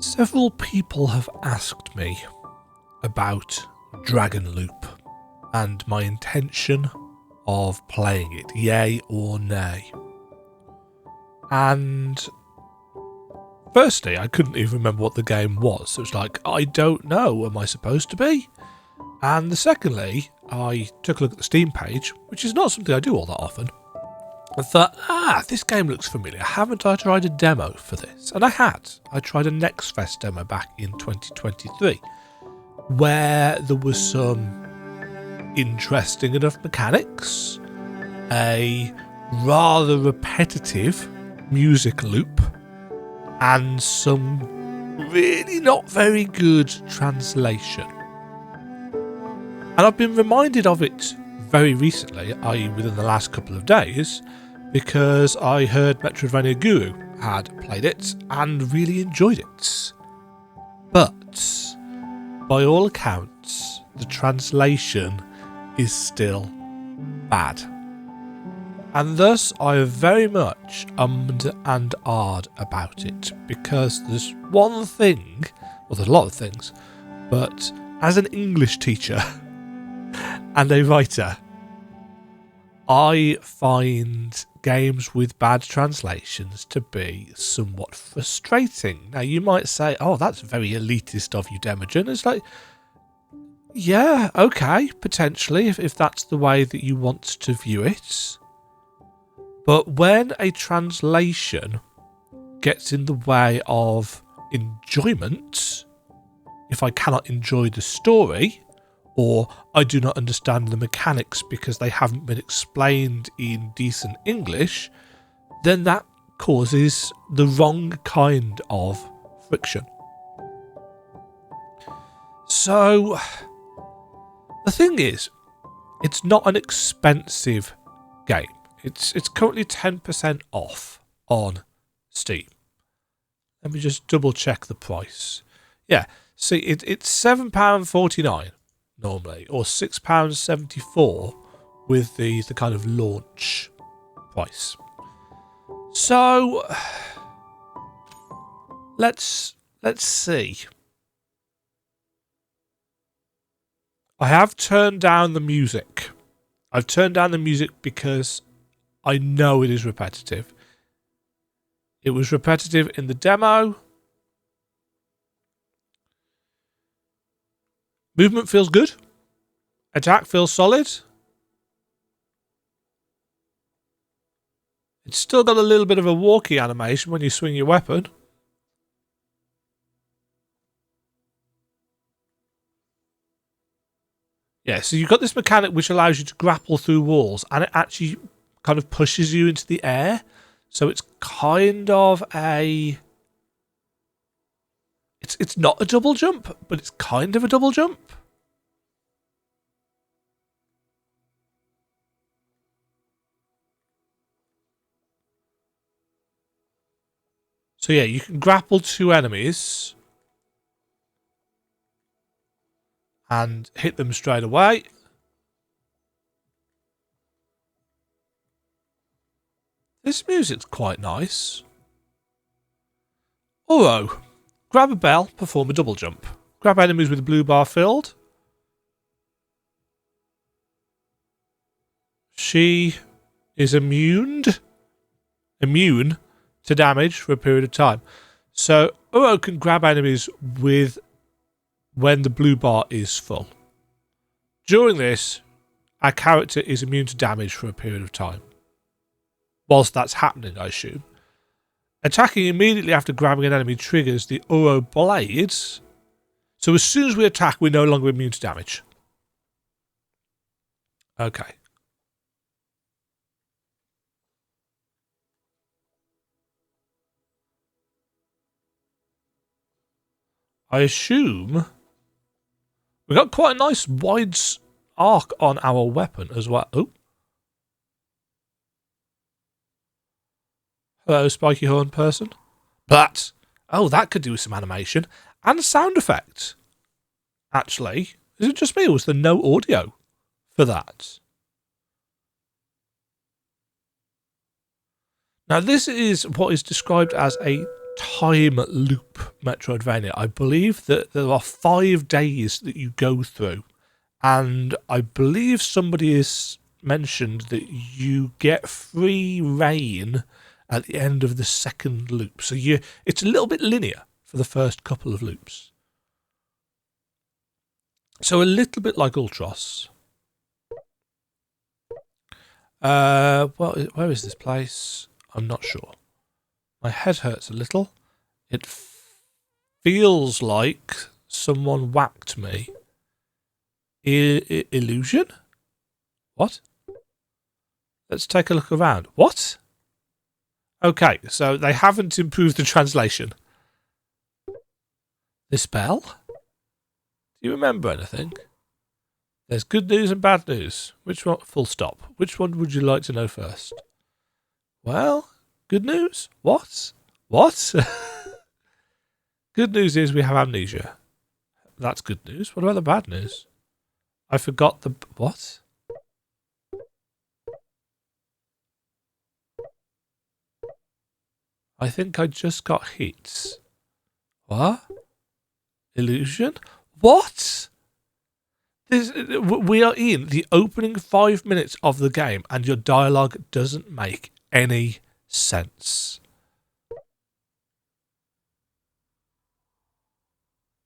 Several people have asked me about Dragon Loop and my intention of playing it, yay or nay. And firstly, I couldn't even remember what the game was, so it's like, I don't know, am I supposed to be? And secondly, I took a look at the Steam page, which is not something I do all that often, and thought, this game looks familiar. Haven't I tried a demo for this? And I had. I tried a Next Fest demo back in 2023, where there was some interesting enough mechanics, a rather repetitive music loop, and some really not very good translation. And I've been reminded of it very recently, i.e. within the last couple of days, because I heard Metroidvania Guru had played it and really enjoyed it. But by all accounts, the translation is still bad. And thus I have very much ummed and ahed about it, because there's one thing, well, there's a lot of things, but as an English teacher and a writer, I find games with bad translations to be somewhat frustrating. Now, you might say, oh, that's very elitist of you, Demajen. It's like, yeah, okay, potentially, if that's the way that you want to view it. But when a translation gets in the way of enjoyment, if I cannot enjoy the story, or I do not understand the mechanics because they haven't been explained in decent English, then that causes the wrong kind of friction. So, the thing is, it's not an expensive game. It's currently 10% off on Steam. Let me just double check the price. Yeah, see, it's £7.49 normally, or £6.74 with the kind of launch price. So let's see. I have turned down the music. I've turned down the music because I know it is repetitive. It was repetitive in the demo. Movement feels good. Attack feels solid. It's still got a little bit of a walkie animation when you swing your weapon. Yeah, so you've got this mechanic which allows you to grapple through walls, and it actually kind of pushes you into the air. So it's kind of a... It's not a double jump, but it's kind of a double jump. So yeah, you can grapple two enemies and hit them straight away. This music's quite nice. Oro. Grab a bell, perform a double jump. Grab enemies with a blue bar filled. She is immune to damage for a period of time. So Uro can grab enemies with when the blue bar is full. During this, our character is immune to damage for a period of time. Whilst that's happening, I assume. Attacking immediately after grabbing an enemy triggers the Uro blades. So as soon as we attack, we're no longer immune to damage. Okay. I assume we got quite a nice wide arc on our weapon as well. Oh. Hello, spiky horn person. But, oh, that could do with some animation and sound effect. Actually, is it just me or was there no audio for that? Now, this is what is described as a time loop Metroidvania. I believe that there are 5 days that you go through, and I believe somebody has mentioned that you get free rain at the end of the second loop. So it's a little bit linear for the first couple of loops. So a little bit like Ultros. Well, where is this place? I'm not sure. My head hurts a little. It feels like someone whacked me. Illusion? What? Let's take a look around. What? Okay, so they haven't improved the translation. This bell? Do you remember anything? There's good news and bad news. Which one? Full stop. Which one would you like to know first? Well, good news? What? What? Good news is we have amnesia. That's good news. What about the bad news? I forgot the... What? I think I just got hit. What? Illusion? What? We are in the opening 5 minutes of the game and your dialogue doesn't make any sense.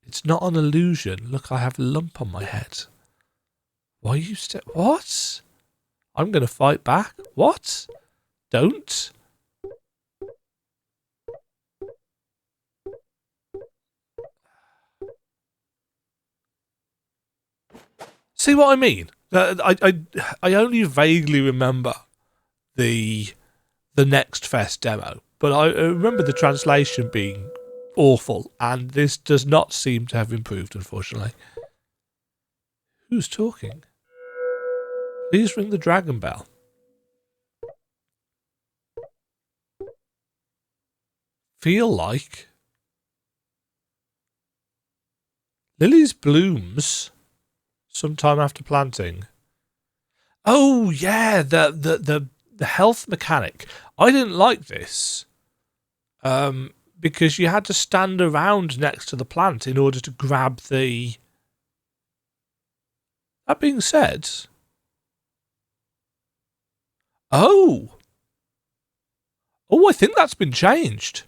It's not an illusion. Look, I have a lump on my head. Why are you what? I'm going to fight back. What? Don't. See what I mean? I only vaguely remember the Next Fest demo, but I remember the translation being awful, and this does not seem to have improved, unfortunately. Who's talking? Please ring the dragon bell. Feel like lilies blooms sometime after planting. Oh yeah, the health mechanic. I didn't like this. Because you had to stand around next to the plant in order to grab the... That being said... Oh! Oh, I think that's been changed.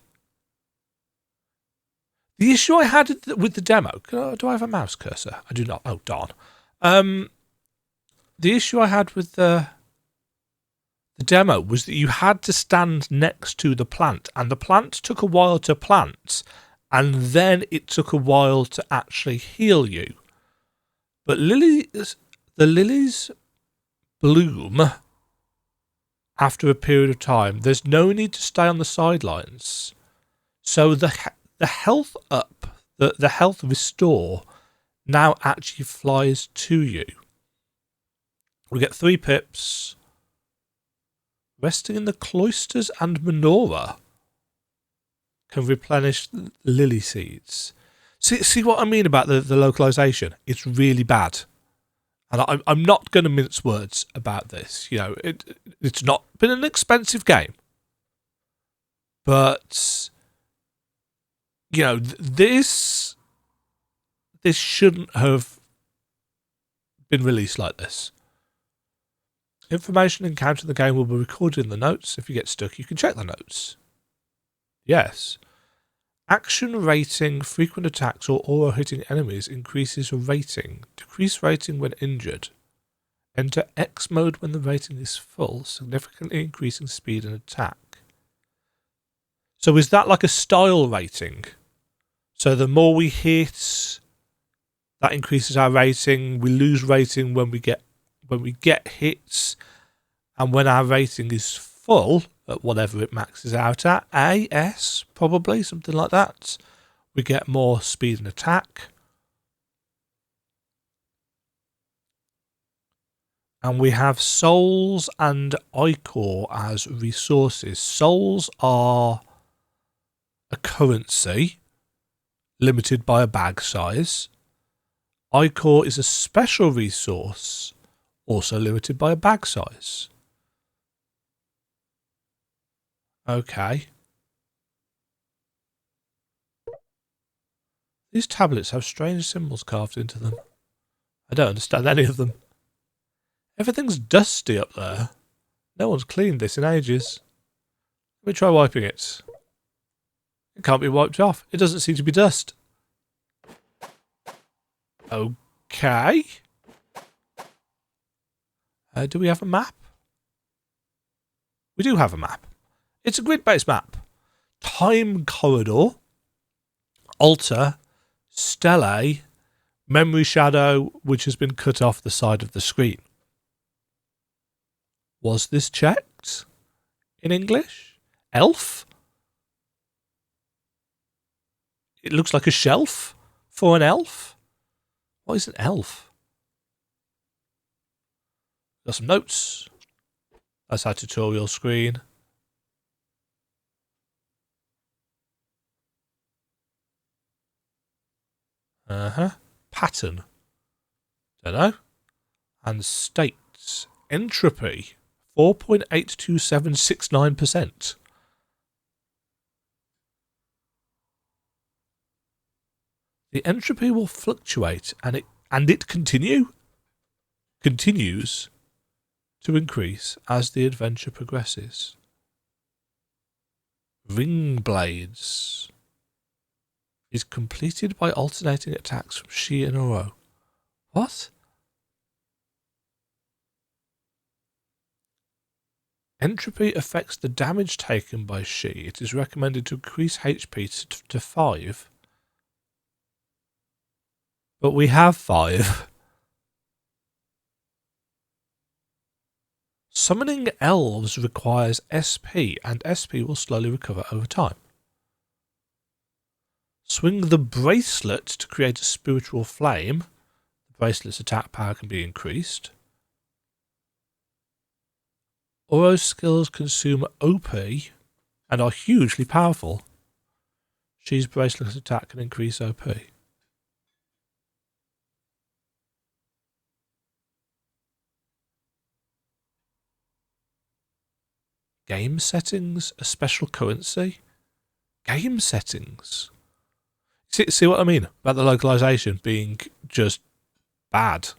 The issue I had with the demo... Do I have a mouse cursor? I do not. Oh, darn. The issue I had with the demo was that you had to stand next to the plant, and the plant took a while to plant, and then it took a while to actually heal you. But the lilies bloom after a period of time. There's no need to stay on the sidelines. So the health up, the health restore now actually flies to you. We get 3 pips. Resting in the cloisters and menorah can replenish lily seeds. See what I mean about the localization? It's really bad. And I'm not going to mince words about this. You know, it's not been an expensive game. But, you know, this shouldn't have been released like this. Information encountered in the game will be recorded in the notes. If you get stuck, you can check the notes. Yes. Action rating, frequent attacks or aura hitting enemies increases rating. Decrease rating when injured. Enter X mode when the rating is full, significantly increasing speed and attack. So is that like a style rating? So the more we hit, that increases our rating. We lose rating when we get hits, and when our rating is full at whatever it maxes out at, AS probably, something like that, we get more speed and attack. And we have souls and ichor as resources. Souls are a currency limited by a bag size. Ichor is a special resource also limited by a bag size. Okay. These tablets have strange symbols carved into them. I don't understand any of them. Everything's dusty up there. No one's cleaned this in ages. Let me try wiping it. It can't be wiped off. It doesn't seem to be dust. Okay. Do we have a map? We do have a map. It's a grid-based map. Time corridor, altar, stele, memory shadow, which has been cut off the side of the screen. Was this checked in English? Elf? It looks like a shelf for an elf. What is an elf? Got some notes. That's our tutorial screen. Pattern. Don't know. And states. Entropy. 4.82769%. The entropy will fluctuate and it continues to increase as the adventure progresses. Ring blades is completed by alternating attacks from she in a row. What? Entropy affects the damage taken by she. It is recommended to increase HP to 5. But we have 5. Summoning elves requires SP, and SP will slowly recover over time. Swing the bracelet to create a spiritual flame. The bracelet's attack power can be increased. Oro's skills consume OP and are hugely powerful. She's bracelet's attack can increase OP. Game settings? A special currency? Game settings? See what I mean about the localization being just bad?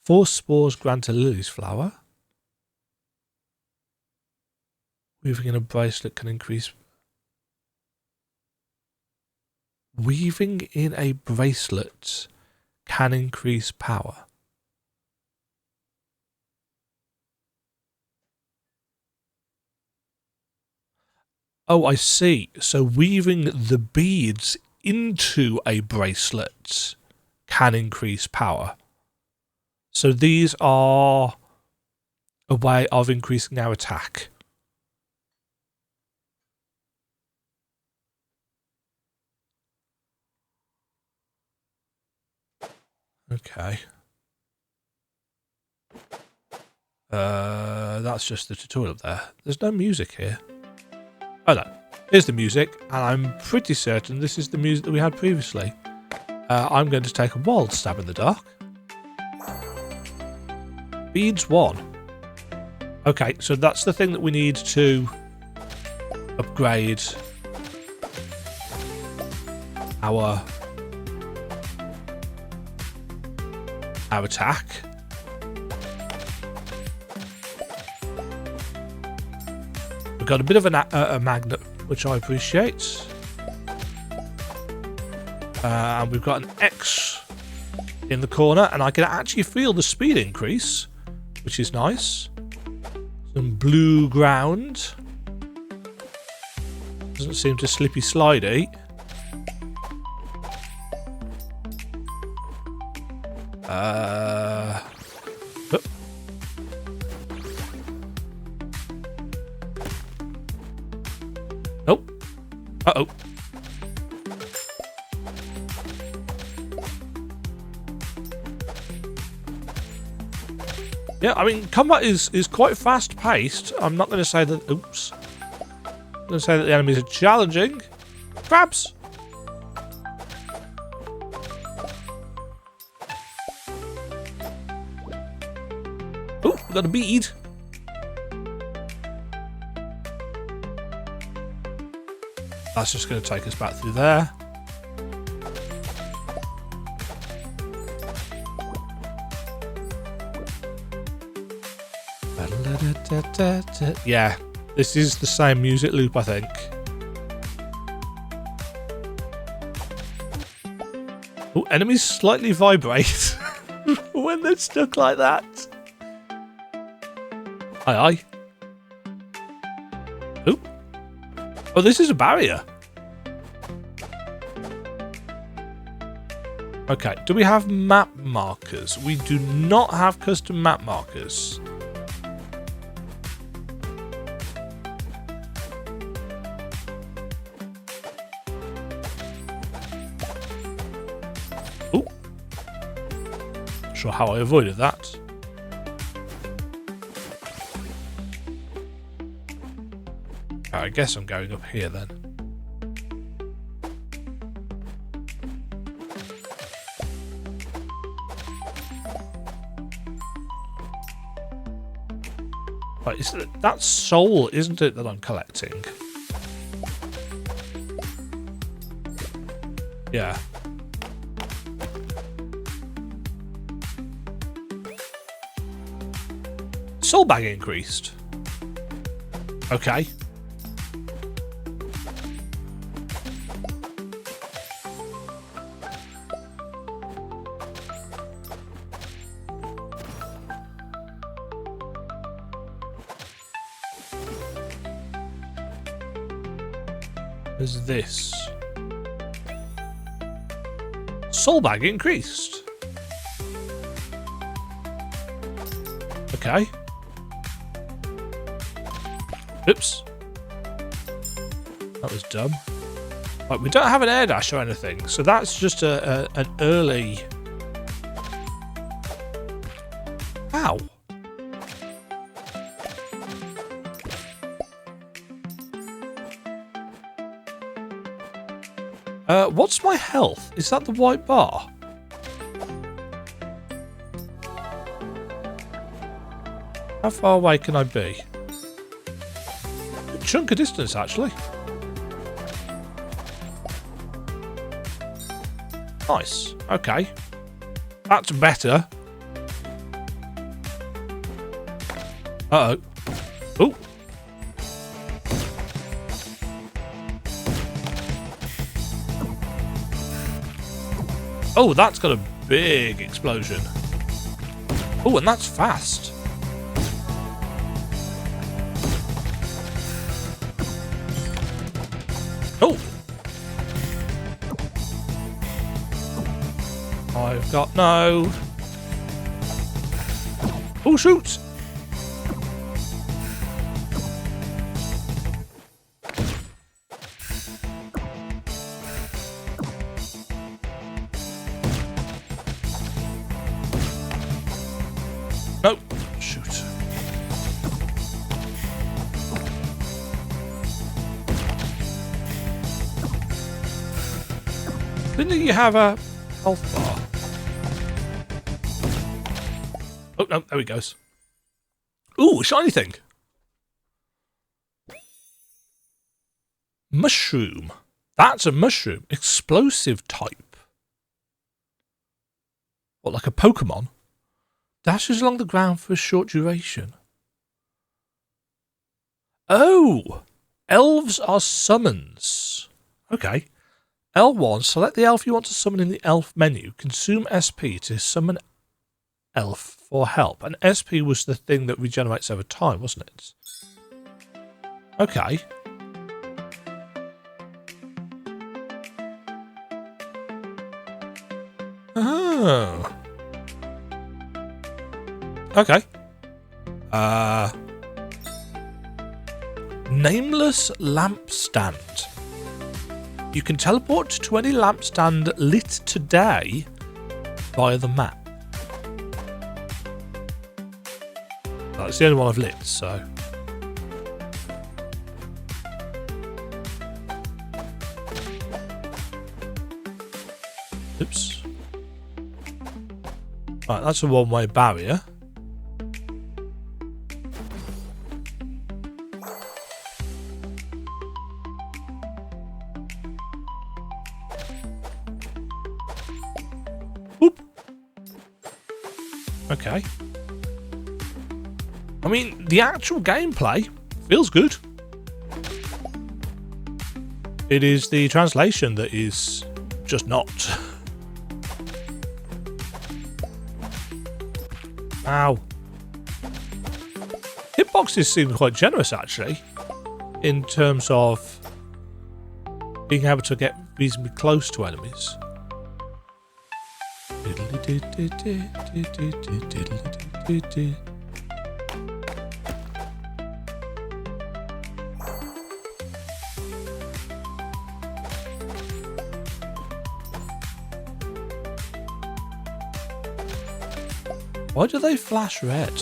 4 spores grant a lily's flower. Weaving in a bracelet can increase. Weaving in a bracelet can increase power. Oh, I see. So weaving the beads into a bracelet can increase power. So these are a way of increasing our attack. Okay. That's just the tutorial there. There's no music here. Oh no, here's the music, and I'm pretty certain this is the music that we had previously. I'm going to take a wild stab in the dark. Beads 1. Okay, so that's the thing that we need to upgrade our attack. We've got a bit of a magnet, which I appreciate. And we've got an X in the corner, and I can actually feel the speed increase, which is nice. Some blue ground. Doesn't seem to slippy slidey. Nope. Uh-oh. Yeah, I mean, combat is quite fast-paced. I'm not going to say that... Oops. I'm going to say that the enemies are challenging. Crabs! Oh, we got a bead. That's just going to take us back through there. Yeah, this is the same music loop, I think. Oh, enemies slightly vibrate when they're stuck like that. Aye, aye. Oh. Oh, this is a barrier. Okay, do we have map markers? We do not have custom map markers. Oh. Not sure how I avoided that. I guess I'm going up here then. Right, that's soul, isn't it, that I'm collecting? Yeah. Soul bag increased. Okay. There's this. Soul bag increased. Okay. Oops. That was dumb. Right, we don't have an air dash or anything, so that's just an early... Ow. What's my health? Is that the white bar? How far away can I be? A chunk of distance, actually. Nice. Okay. That's better. Uh-oh. Oh. Oh, that's got a big explosion. Oh, and that's fast. Oh. I've got no... Oh, shoot. Nope. Shoot. Didn't you have a health bar? Oh, no. There he goes. Ooh, a shiny thing. Mushroom. That's a mushroom. Explosive type. What, like a Pokemon? Dashes along the ground for a short duration. Oh! Elves are summons. Okay. L1, select the elf you want to summon in the elf menu. Consume SP to summon elf for help. And SP was the thing that regenerates over time, wasn't it? Okay. Oh. Okay. Nameless lampstand. You can teleport to any lampstand lit today via the map. That's the only one I've lit, so... Oops. Right, that's a one-way barrier. Okay. I mean, the actual gameplay feels good. It is the translation that is just not. Ow. Hitboxes seem quite generous, actually, in terms of being able to get reasonably close to enemies. Why do they flash red?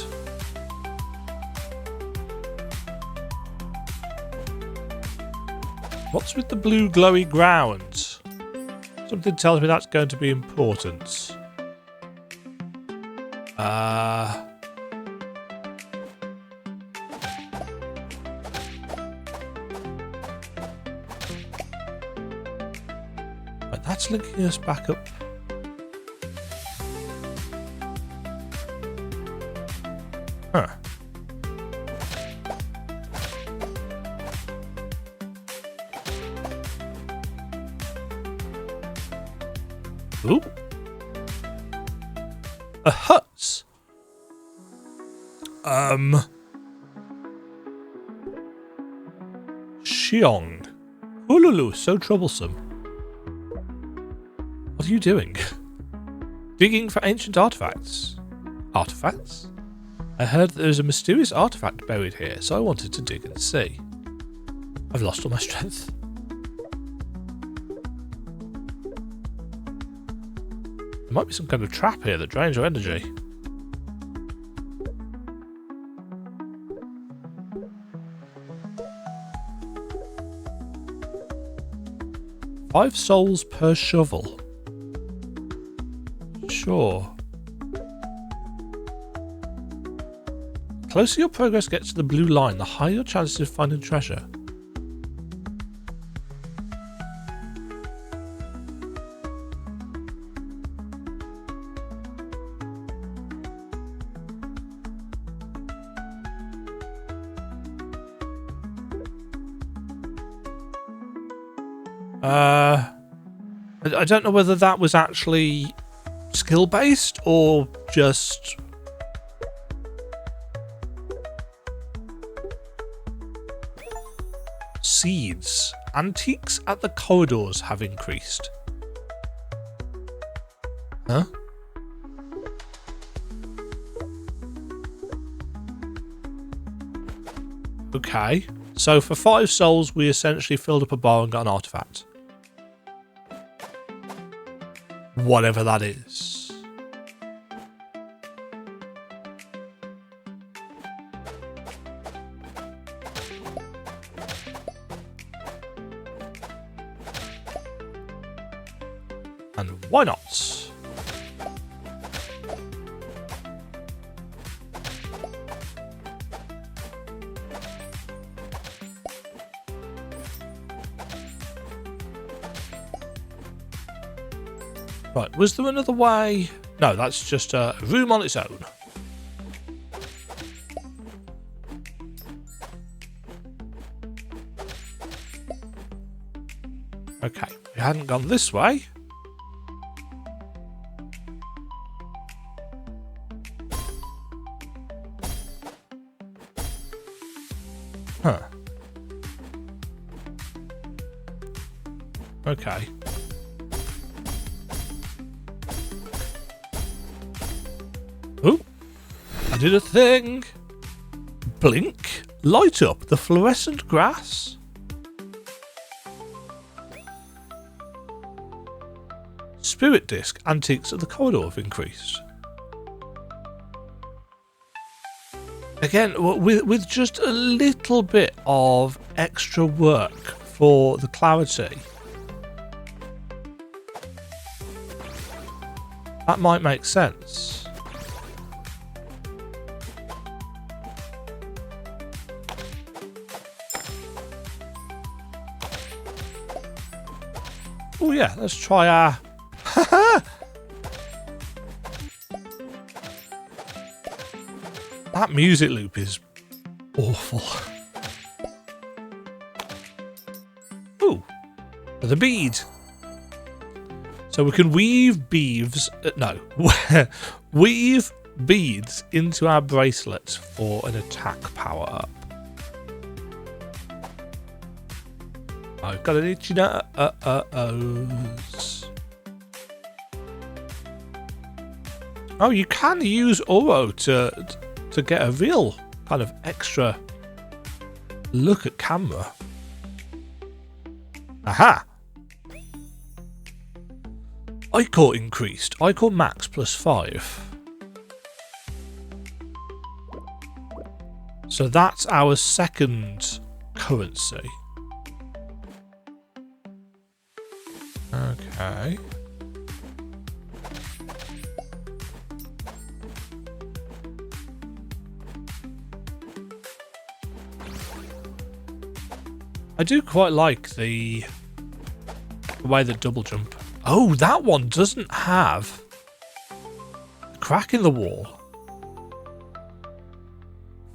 What's with the blue glowy ground? Something tells me that's going to be important. But that's linking us back up. Huh. Ooh. A hut. Xiong. Ululu, so troublesome. What are you doing? Digging for ancient artifacts. Artifacts? I heard that there's a mysterious artifact buried here, so I wanted to dig and see. I've lost all my strength. There might be some kind of trap here that drains your energy. Five souls per shovel. Sure. The closer your progress gets to the blue line, the higher your chances of finding treasure. I don't know whether that was actually skill-based or just... Seeds. Antiques at the corridors have increased. Huh? Okay. So for 5 souls, we essentially filled up a bar and got an artifact. Whatever that is. And why not? Right, was there another way? No, that's just a room on its own. Okay, we hadn't gone this way. Huh. Okay. Oh, I did a thing. Blink, light up the fluorescent grass. Spirit disc, antiques at the corridor have increased. Again, with just a little bit of extra work for the clarity, that might make sense. Oh yeah, let's try our... That music loop is awful. Ooh, the bead. So we can weave beads. Weave beads into our bracelets for an attack power up. I've got an itchy nose. Oh, you can use Oro to get a real kind of extra look at camera. Aha! Icor increased. Icor max +5. So that's our second currency. Okay. I do quite like the way the double jump. Oh, that one doesn't have a crack in the wall.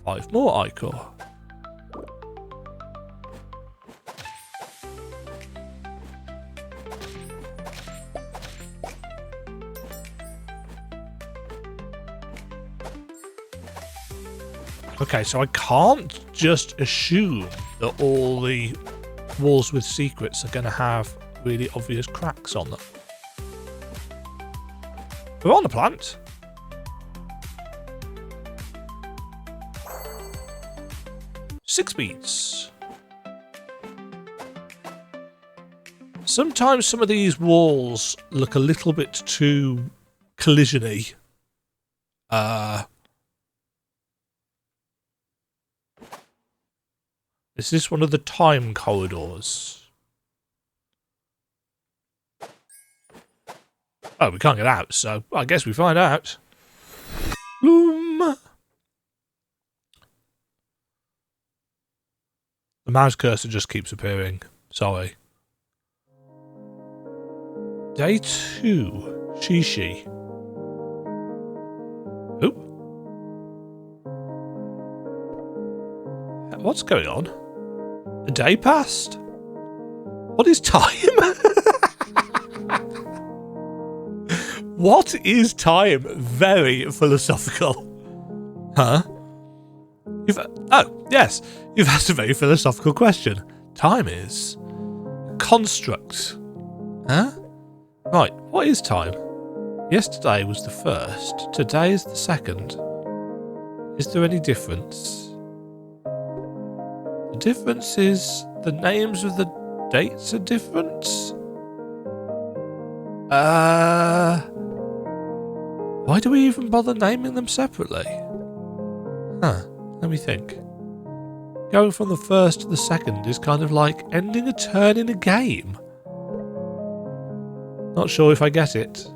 5 more Icor. Okay, so I can't just assume that all the walls with secrets are going to have really obvious cracks on them. We're on the plant. Six beats. Sometimes some of these walls look a little bit too collision-y. Is this one of the time corridors? Oh, we can't get out, so I guess we find out. Boom! The mouse cursor just keeps appearing. Sorry. Day 2. Shishi. Oop. What's going on? A day passed? What is time? What is time? Very philosophical. Huh? Oh, yes. You've asked a very philosophical question. Time is a construct. Huh? Right, what is time? Yesterday was the first. Today is the second. Is there any difference? The difference is the names of the dates are different? Why do we even bother naming them separately? Huh, let me think. Going from the first to the second is kind of like ending a turn in a game. Not sure if I get it.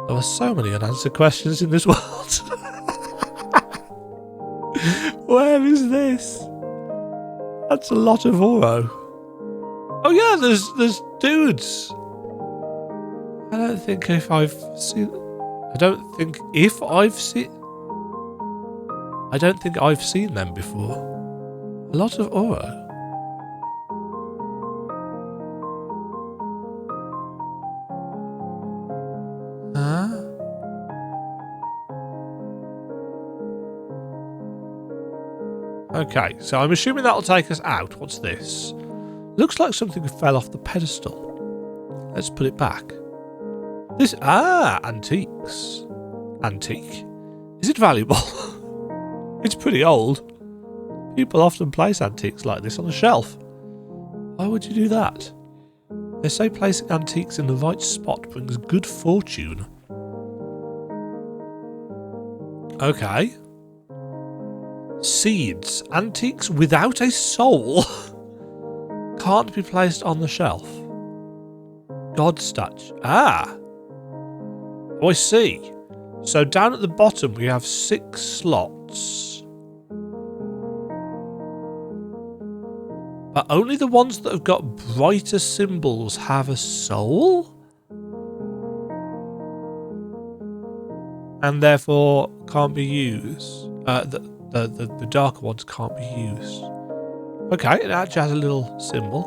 There are so many unanswered questions in this world. Where is this? That's a lot of Oro. Oh yeah, there's dudes. I don't think I've seen them before. A lot of Oro. Huh? Okay, so I'm assuming that'll take us out. What's this? Looks like something fell off the pedestal. Let's put it back. This, antiques. Antique. Is it valuable? It's pretty old. People often place antiques like this on a shelf. Why would you do that? They say placing antiques in the right spot brings good fortune. Okay. Seeds. Antiques without a soul can't be placed on the shelf. God statue. Oh, I see. So down at the bottom we have 6 slots. But only the ones that have got brighter symbols have a soul? And therefore can't be used. The darker ones can't be used. Okay, it actually has a little symbol.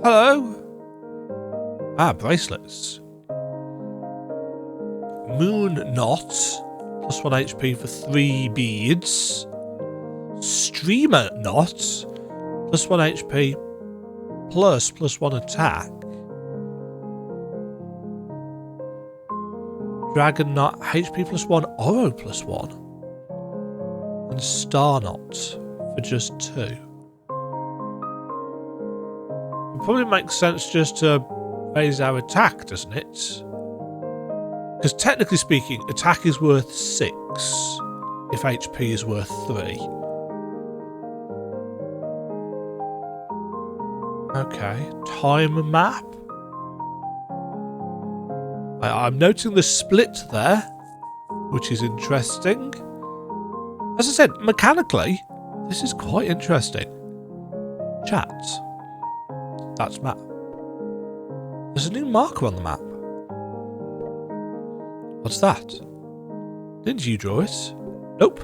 Hello. Ah, bracelets. Moon knot. Plus 1 HP for 3 beads. Streamer knot. Plus 1 HP. Plus 1 attack. Dragon knot. HP plus 1. Oro plus 1. And star knot for just 2. It probably makes sense just to raise our attack, doesn't it? Because technically speaking, attack is worth 6 if HP is worth 3. Okay, time map. I'm noting the split there, which is interesting. As I said, mechanically, this is quite interesting. Chat. That's map. There's a new marker on the map. What's that? Didn't you draw it? Nope.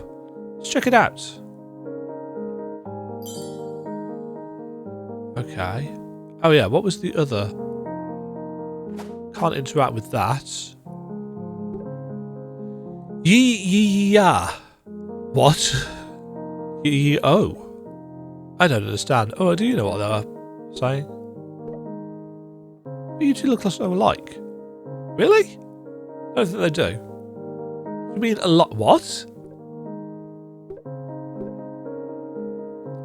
Let's check it out. Okay. Oh yeah, what was the other? Can't interact with that. Yeah. What? Oh. I don't understand. Oh, do you know what they're saying? You two look so alike. Really? I don't think they do. You mean a lot? What?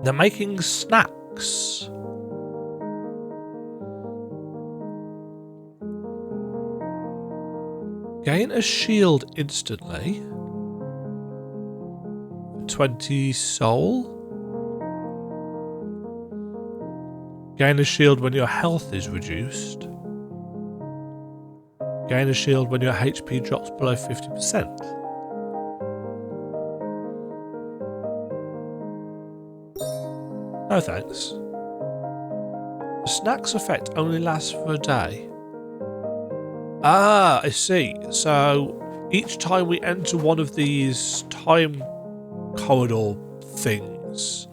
They're making snacks. Gain a shield instantly. 20 soul. Gain a shield when your health is reduced. Gain a shield when your HP drops below 50%. No thanks. The snack's effect only lasts for a day. Ah, I see. So each time we enter one of these time corridor things,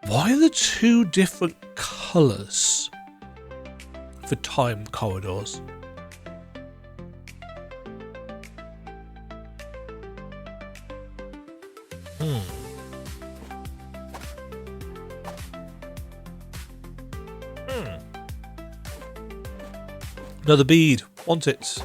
why are there 2 different colours for time corridors? Another bead. Want it.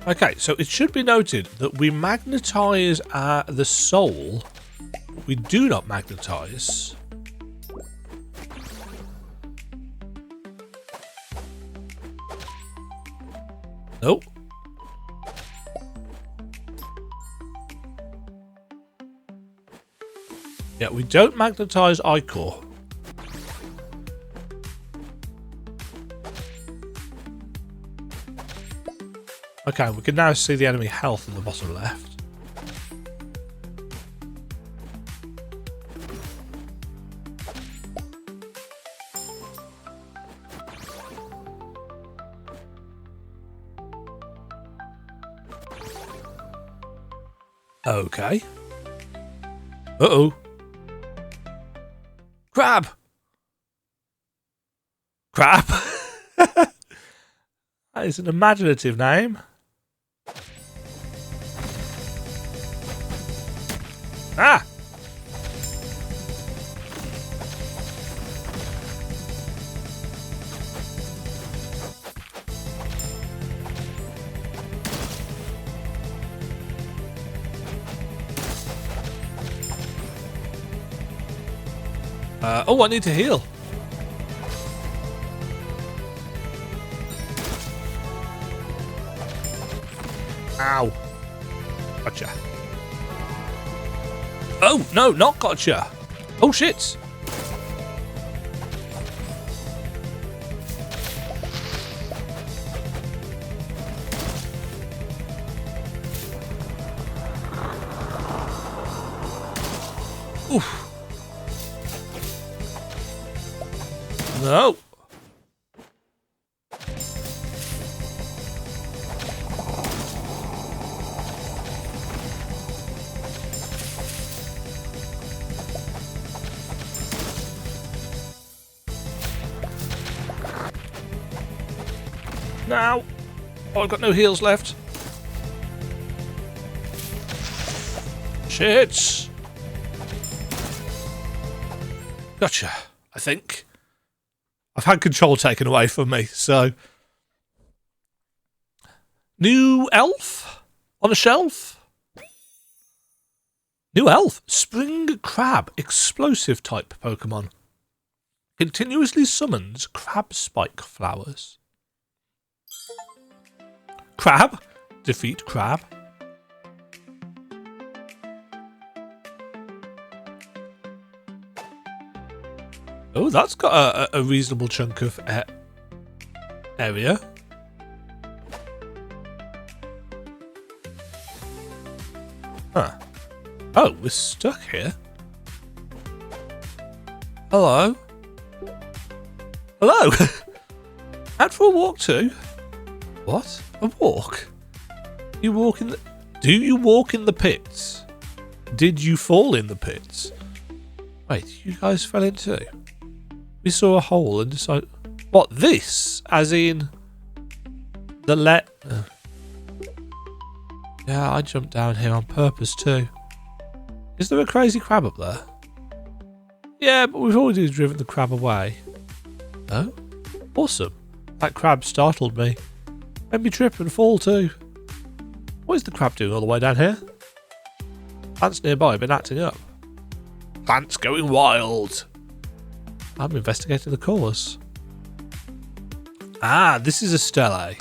Okay, so it should be noted that we magnetise the soul. We do not magnetise. Nope. Yeah, we don't magnetise ichor. Okay, we can now see the enemy health in the bottom left. Okay. Uh-oh. Crab! Crab? That is an imaginative name. Ah! Oh, I need to heal. Ow. Gotcha. Oh, no, not gotcha. Oh, shit. Oof. No. Now. Oh, I've got no heals left. Shit. Gotcha, I think. I've had control taken away from me, so... New elf? On a shelf? New elf? Spring crab. Explosive type Pokemon. Continuously summons crab spike flowers. Crab? Defeat crab. Oh, that's got a reasonable chunk of area. Huh. Oh, we're stuck here. Hello? Hello? Out for a walk too? What? A walk? You walk in the... Do you walk in the pits? Did you fall in the pits? Wait, you guys fell into... We saw a hole and decided... What, this? As in... The Yeah, I jumped down here on purpose too. Is there a crazy crab up there? Yeah, but we've already driven the crab away. Oh? Awesome. That crab startled me. Made me trip and fall too. What is the crab doing all the way down here? Plants nearby have been acting up. Plants going wild. I'm investigating the cause. Ah, this is a stele.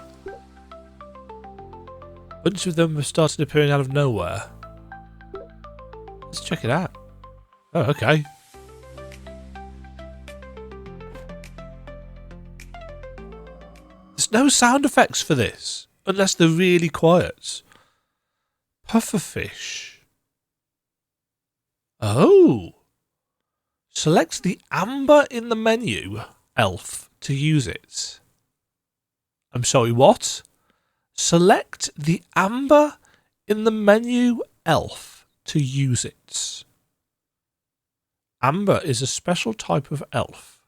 A bunch of them have started appearing out of nowhere. Let's check it out. Oh, okay. There's no sound effects for this, unless they're really quiet. Pufferfish. Oh. Select the amber in the menu, elf, to use it. I'm sorry, what? Select the amber in the menu, elf, to use it. Amber is a special type of elf.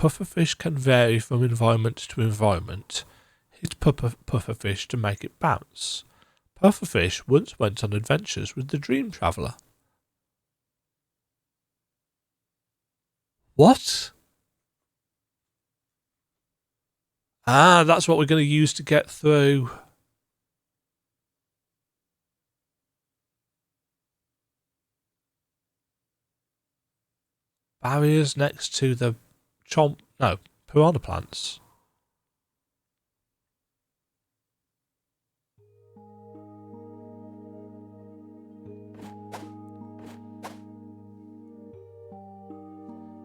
Pufferfish can vary from environment to environment. Hit pufferfish to make it bounce. Pufferfish once went on adventures with the Dream Traveller. What? Ah, that's what we're going to use to get through. Barriers next to the piranha plants.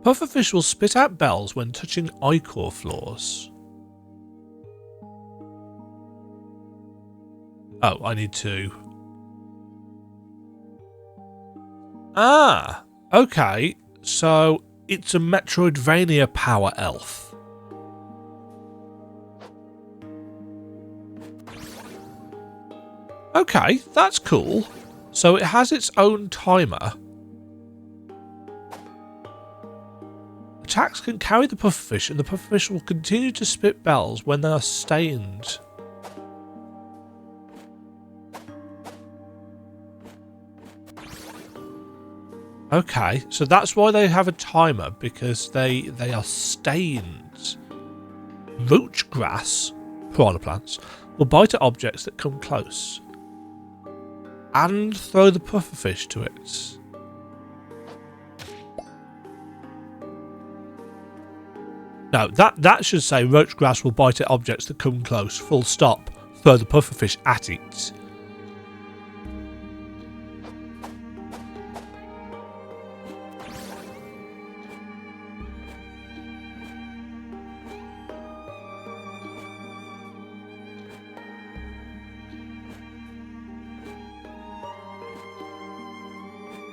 Pufferfish will spit out bells when touching ichor floors. Oh, I need to... Ah, okay. So, it's a metroidvania power elf. Okay, that's cool. So it has its own timer. Attacks can carry the pufferfish, and the pufferfish will continue to spit bells when they are stained. Okay, so that's why they have a timer, because they are stained. Roach grass, piranha plants, will bite at objects that come close and throw the pufferfish to it. No, that should say roach grass will bite at objects that come close, full stop, throw the pufferfish at it.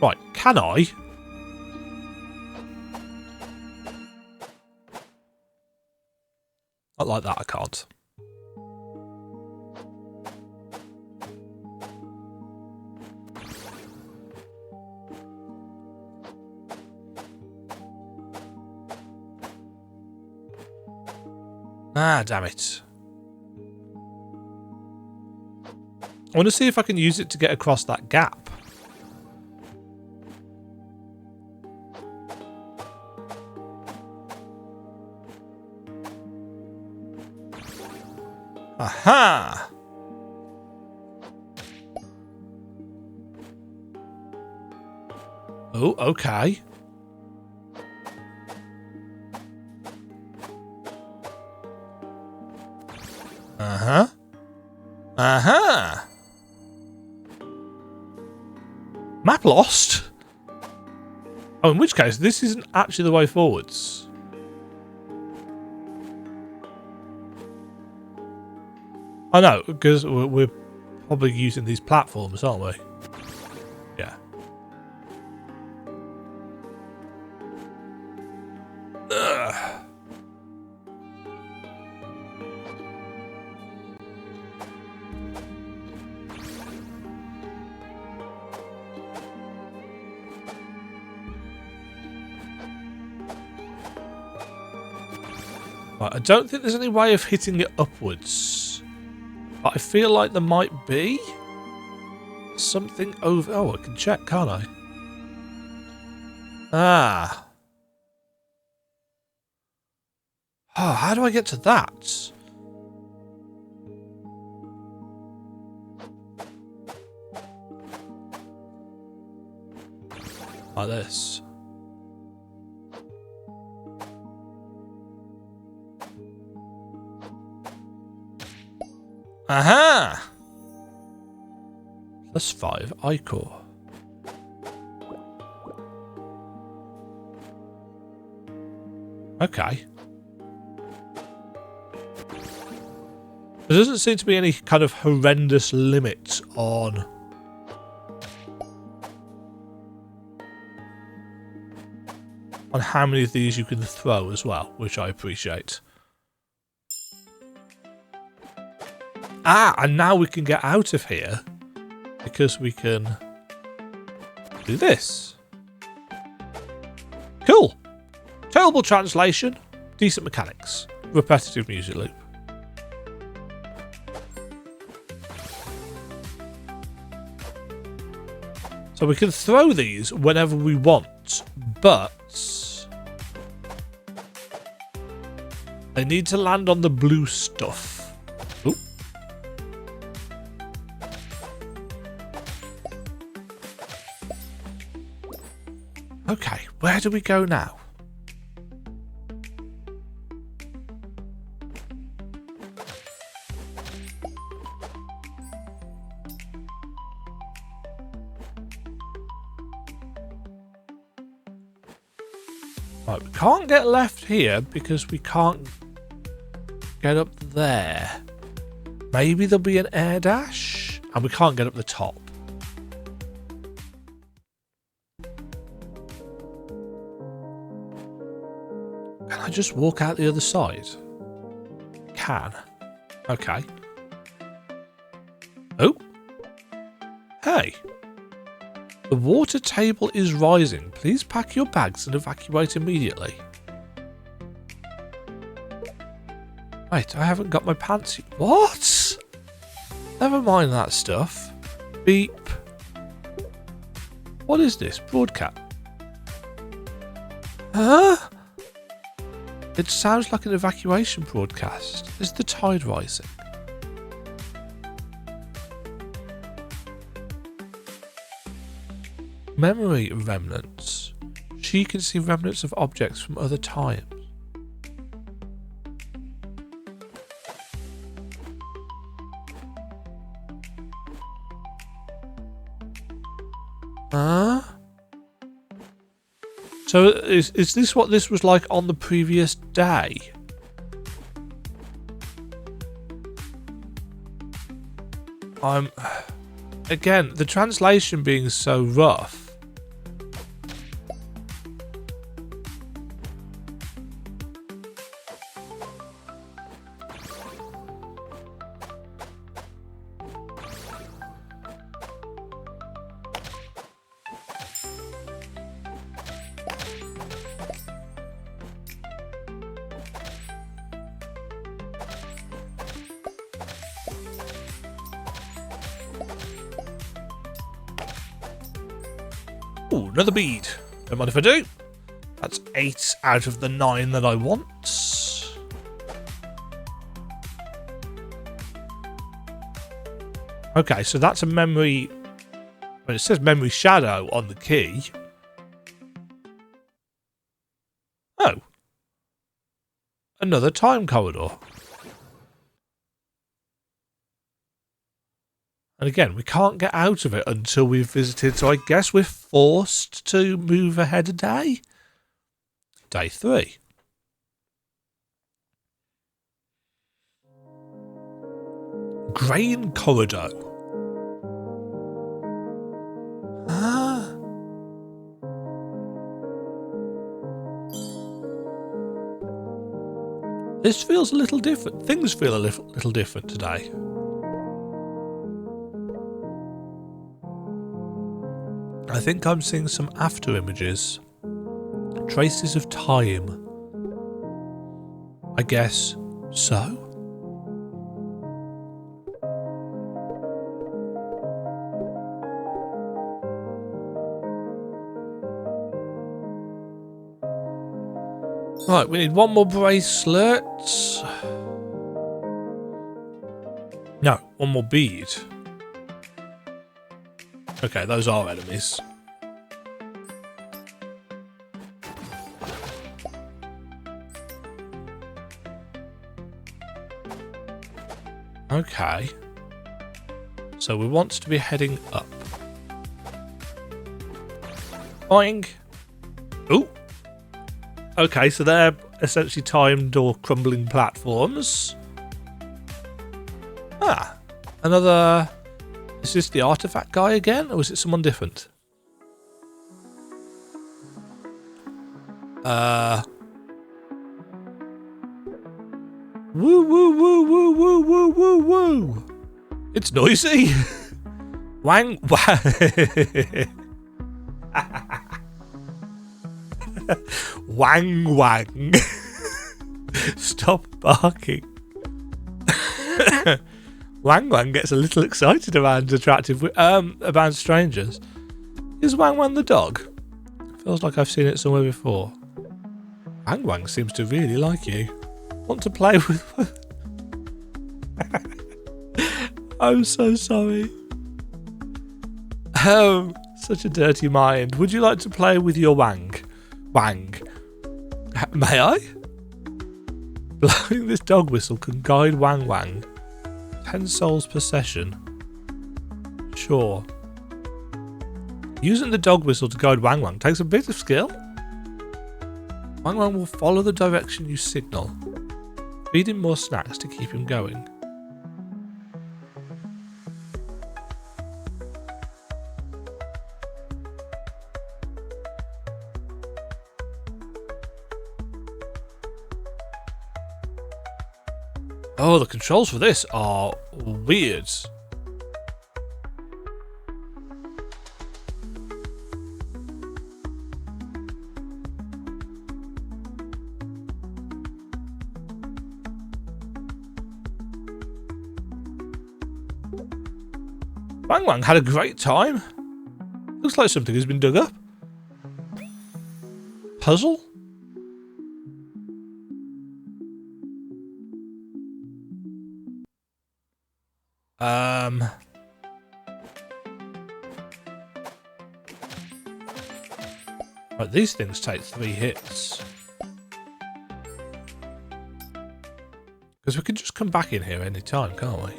Right, can I? like that, I can't. Ah, damn it. I want to see if I can use it to get across that gap. Aha! Oh, okay. Uh-huh. Uh-huh. Map lost? Oh, in which case, this isn't actually the way forwards. I know, because we're probably using these platforms, aren't we? Yeah. Ugh. Right, I don't think there's any way of hitting it upwards. But I feel like there might be something over... Oh, I can check, can't I? Ah. Oh, how do I get to that? Like this. Aha! +5 iCore. Okay. There doesn't seem to be any kind of horrendous limit on how many of these you can throw as well, which I appreciate. Ah, and now we can get out of here because we can do this. Cool. Terrible translation, decent mechanics, repetitive music loop. So we can throw these whenever we want, but they need to land on the blue stuff. Ooh. Okay, where do we go now? Right, we can't get left here because we can't get up there. Maybe there'll be an air dash? And we can't get up the top. Can I just walk out the other side? Can. Okay. Oh. Hey. The water table is rising. Please pack your bags and evacuate immediately. Wait, I haven't got my pants. What? Never mind that stuff. Beep. What is this? Broadcast. Huh? It sounds like an evacuation broadcast. Is the tide rising? Memory remnants. She can see remnants of objects from other times. Huh? So is this what this was like on the previous day? Again, the translation being so rough. Ooh, another bead. Don't mind if I do. That's 8 out of the 9 that I want. Okay, so that's a memory. Well, it says memory shadow on the key. Oh. Another time corridor. And again, we can't get out of it until we've visited, so I guess we're forced to move ahead a day. Day 3. Grain corridor. Ah. This feels a little different. Things feel a little different today. I think I'm seeing some after images. Traces of time. I guess so. Right, we need one more bracelet. No, one more bead. Okay, those are enemies. Okay. So we want to be heading up. Boing. Ooh. Okay, so they're essentially timed or crumbling platforms. Ah. Another... Is this the artifact guy again, or is it someone different? Woo woo woo woo woo woo woo woo. It's noisy. Wang wang. Wang wang. Stop barking. Wang Wang gets a little excited around about strangers. Is Wang Wang the dog? Feels like I've seen it somewhere before. Wang Wang seems to really like you. Want to play with... I'm so sorry. Such a dirty mind. Would you like to play with your Wang? Wang. May I? Blowing this dog whistle can guide Wang Wang. 10 souls per session. Sure. Using the dog whistle to guide Wang Wang takes a bit of skill. Wang Wang will follow the direction you signal. Feed him more snacks to keep him going. Oh, the controls for this are weird. Wang Wang had a great time. Looks like something has been dug up. Puzzle? Right, these things take 3 hits. Because we can just come back in here any time, can't we?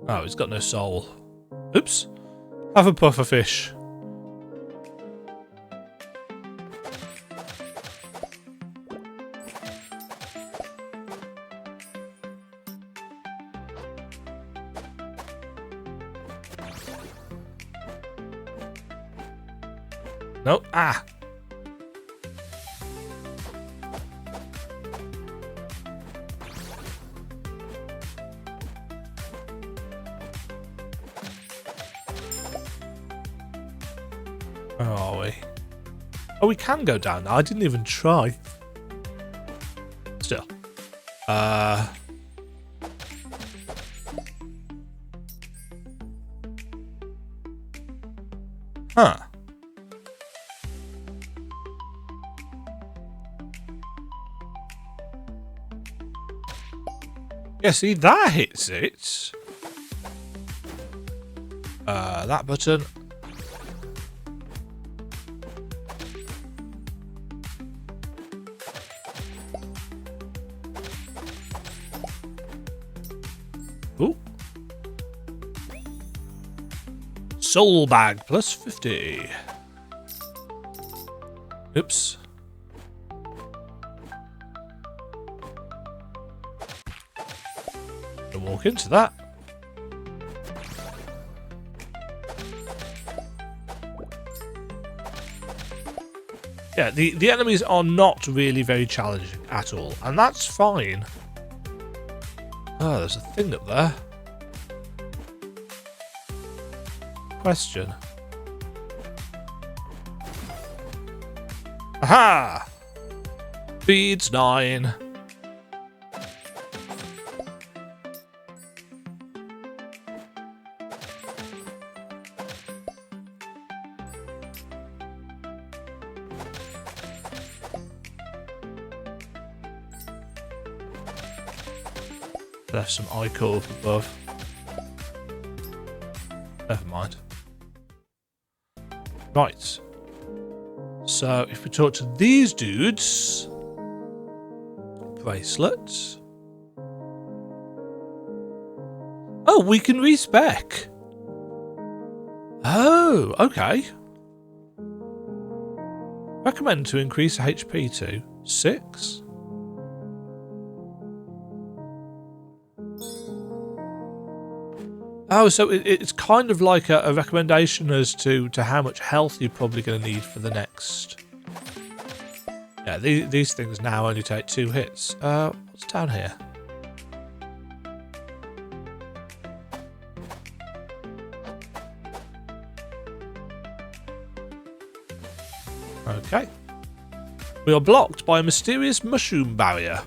Oh, he's got no soul. Oops. Have a puffer fish. No. Ah. Where are we? Oh, we can go down now. I didn't even try. Still. Huh. Yeah, see, that hits it. That button. Ooh. Soul bag plus 50. Oops. I'll walk into that. Yeah, the enemies are not really very challenging at all, and that's fine. Oh, there's a thing up there. Question. Aha! Speed's 9. There's some icon up above. Never mind. Right. So if we talk to these dudes, bracelets. Oh, we can respec. Oh, okay. Recommend to increase HP to 6. Oh, so it's kind of like a recommendation as to how much health you're probably going to need for the next. Yeah, these things now only take 2 hits. What's down here? Okay. We are blocked by a mysterious mushroom barrier.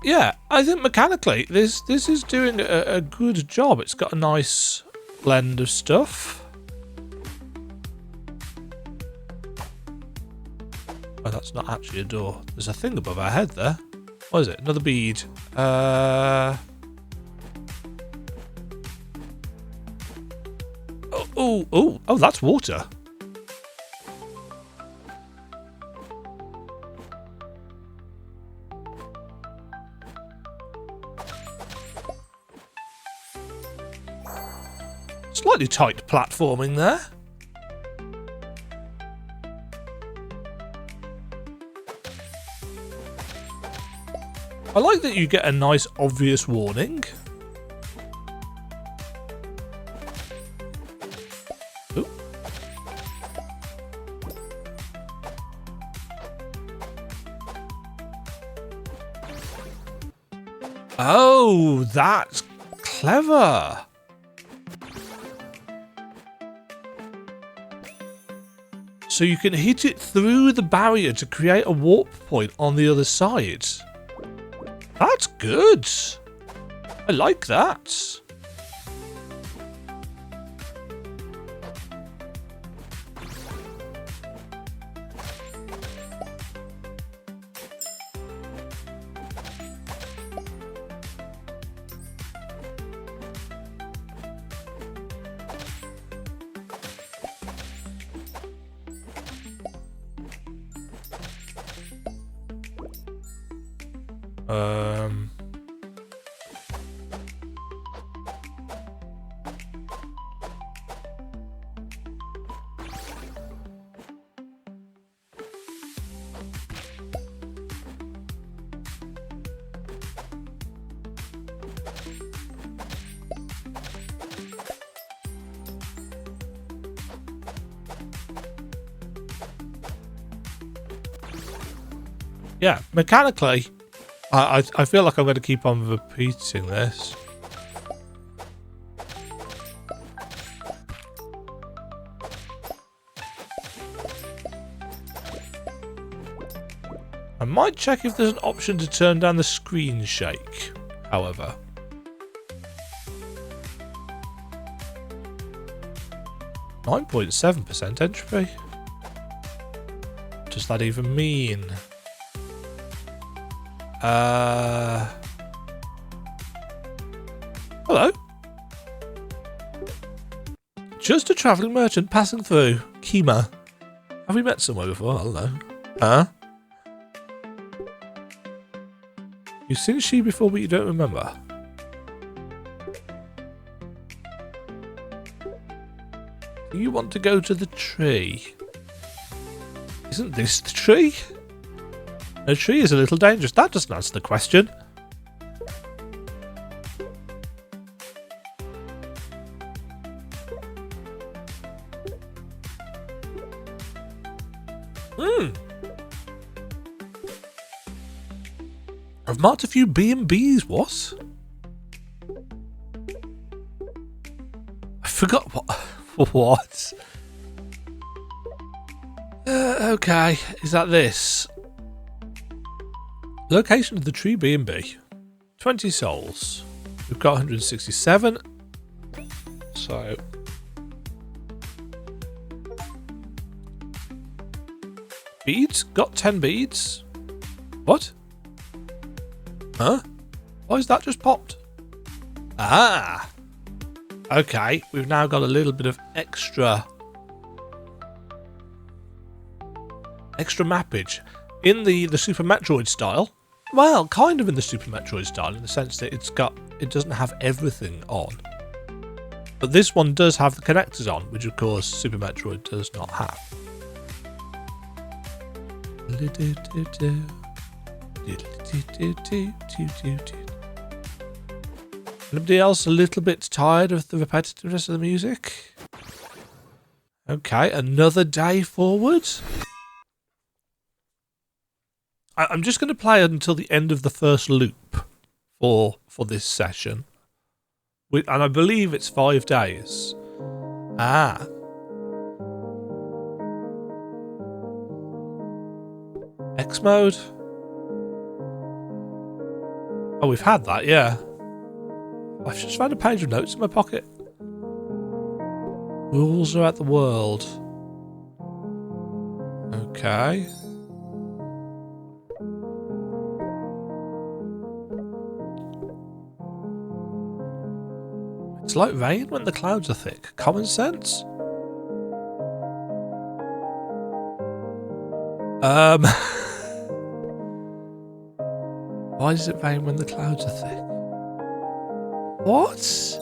Yeah, I think mechanically this is doing a good job. It's got a nice blend of stuff. Oh, that's not actually a door. There's a thing above our head there. What is it? Another bead. Oh, that's water. Slightly tight platforming there. I like that you get a nice obvious warning. Ooh. Oh, that's clever. So you can hit it through the barrier to create a warp point on the other side. That's good. I like that. Yeah, mechanically, I feel like I'm going to keep on repeating this. I might check if there's an option to turn down the screen shake, however. .7% entropy. What does that even mean? Hello? Just a travelling merchant passing through. Kima. Have we met somewhere before? I don't know. Huh? You've seen she before, but you don't remember. Do you want to go to the tree? Isn't this the tree? The tree is a little dangerous. That doesn't answer the question. I've marked a few B&Bs, what? I forgot what... What? Okay, is that this? Location of the tree B&B. 20 souls. We've got 167. So... Beads? Got 10 beads. What? Huh? Why is that just popped? Ah! Okay, we've now got a little bit of extra mappage. In the Super Metroid style. Well, kind of in the Super Metroid style, in the sense that it doesn't have everything on. But this one does have the connectors on, which of course Super Metroid does not have. Anybody else a little bit tired of the repetitiveness of the music? Okay, another day forward. I'm just going to play until the end of the first loop for this session. And I believe it's 5 days. Ah. X mode. Oh, we've had that, yeah. I've just found a page of notes in my pocket. Rules about the world. Okay. It's like rain when the clouds are thick. Common sense? Why does it rain when the clouds are thick? What?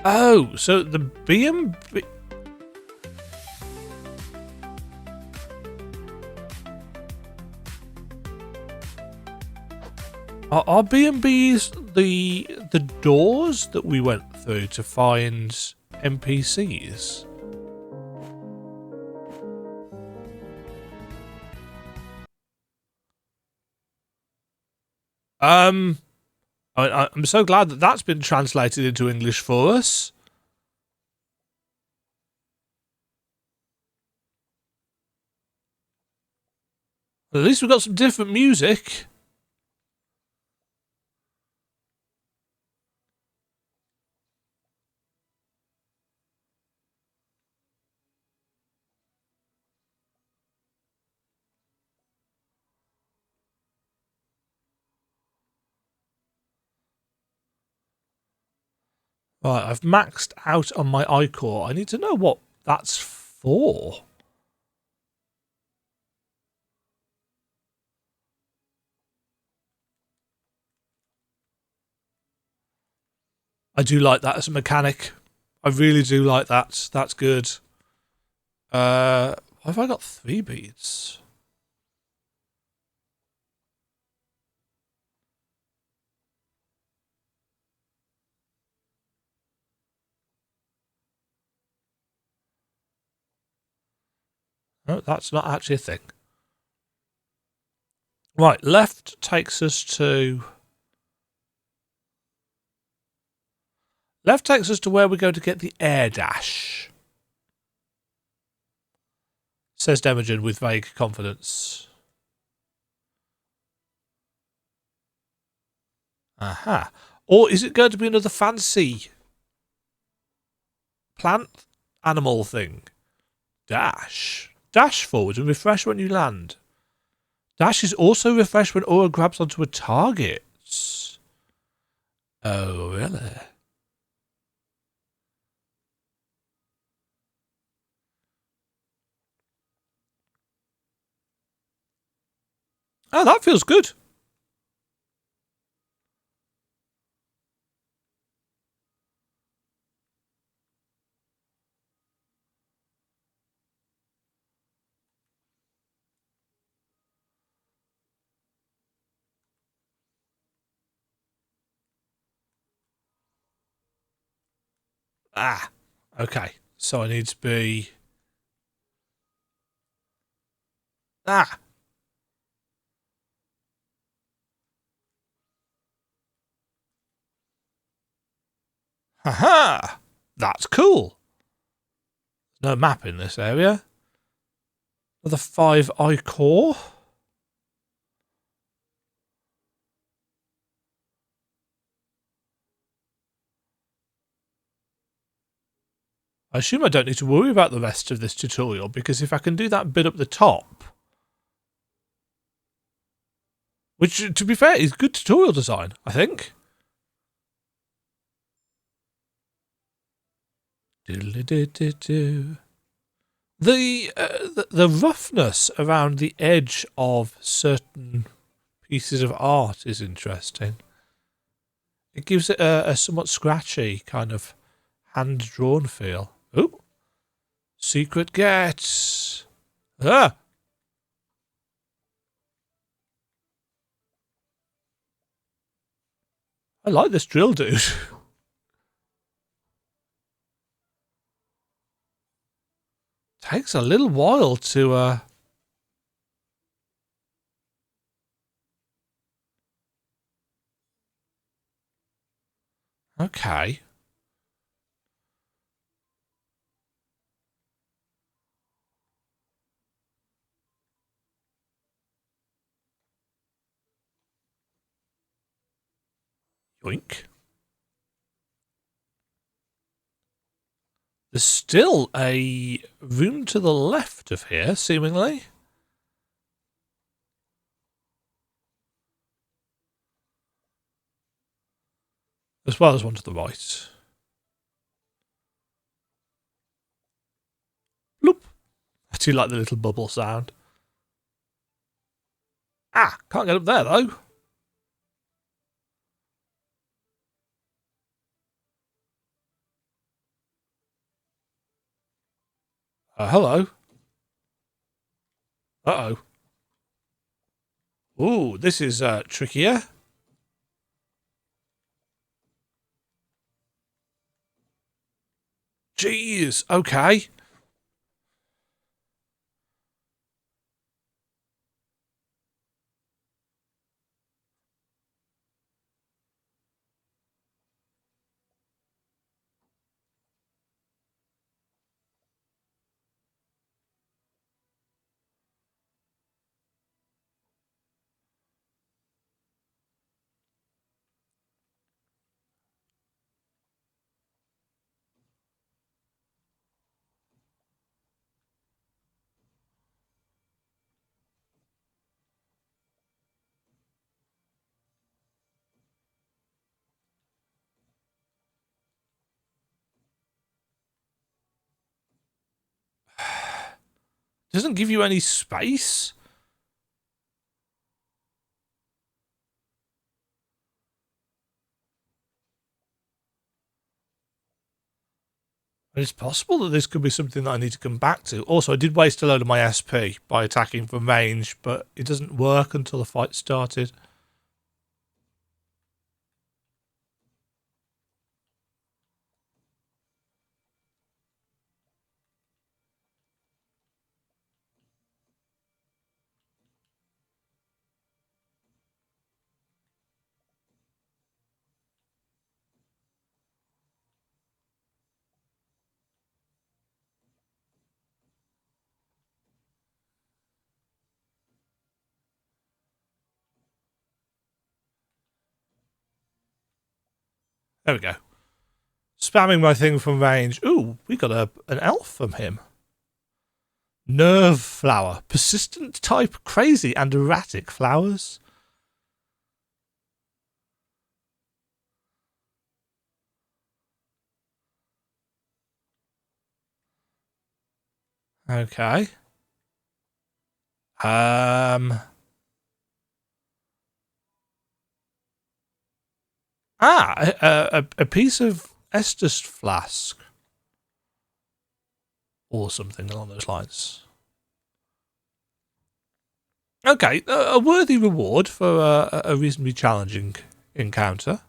Oh, so the B&B... Are B&Bs the doors that we went through to find NPCs? I'm so glad that that's been translated into English for us. At least we've got some different music. Right, I've maxed out on my iCore. I need to know what that's for. I do like that as a mechanic. I really do like that. That's good. Why have I got 3 beads? No, that's not actually a thing. Right, left takes us to... Left takes us to where we go to get the air dash. Says Demajen with vague confidence. Aha. Or is it going to be another fancy plant animal thing? Dash. Dash forward and refresh when you land. Dash is also refreshed when aura grabs onto a target. Oh, really? Oh, that feels good. Ah, okay. So I need to be... Ah! Haha! That's cool. No map in this area. Another 5 I-core. I assume I don't need to worry about the rest of this tutorial, because if I can do that bit up the top, which, to be fair, is good tutorial design, I think. The roughness around the edge of certain pieces of art is interesting. It gives it a somewhat scratchy kind of hand-drawn feel. Ooh. Secret gate. Ah. I like this drill, dude. Takes a little while to okay. Yoink. There's still a room to the left of here, seemingly. As well as one to the right. Bloop. I do like the little bubble sound. Ah, can't get up there though. Hello. Uh-oh. Ooh, this is trickier. Jeez, okay. Doesn't give you any space. And it's possible that this could be something that I need to come back to. Also, I did waste a load of my SP by attacking from range, but it doesn't work until the fight started. There we go. Spamming my thing from range. Ooh, we got an elf from him. Nerve flower. Persistent type, crazy and erratic flowers. Okay. A piece of Estus flask. Or something along those lines. Okay, a worthy reward for a reasonably challenging encounter.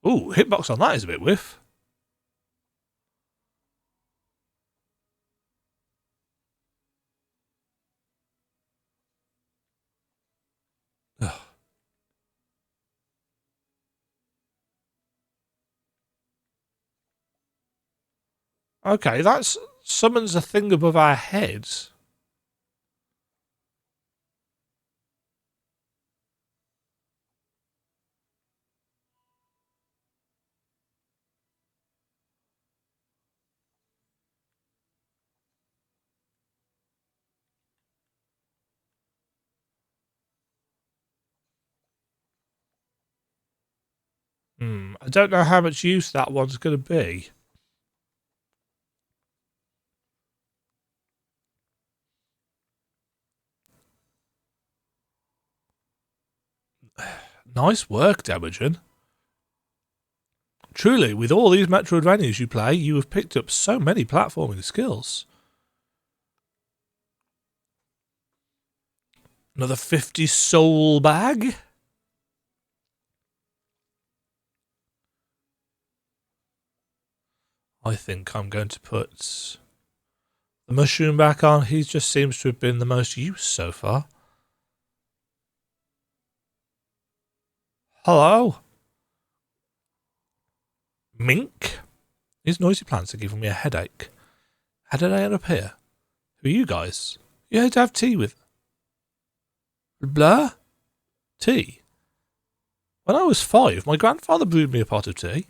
Ooh, hitbox on that is a bit whiff. Ugh. Okay, that summons a thing above our heads. I don't know how much use that one's going to be. Nice work, Demajen. Truly, with all these metroidvanias you play, you have picked up so many platforming skills. Another 50 soul bag? I think I'm going to put the mushroom back on. He just seems to have been the most use so far. Hello? Mink? These noisy plants are giving me a headache. How did I end up here? Who are you guys? You here to have tea with? Blah? Tea? When I was 5, my grandfather brewed me a pot of tea.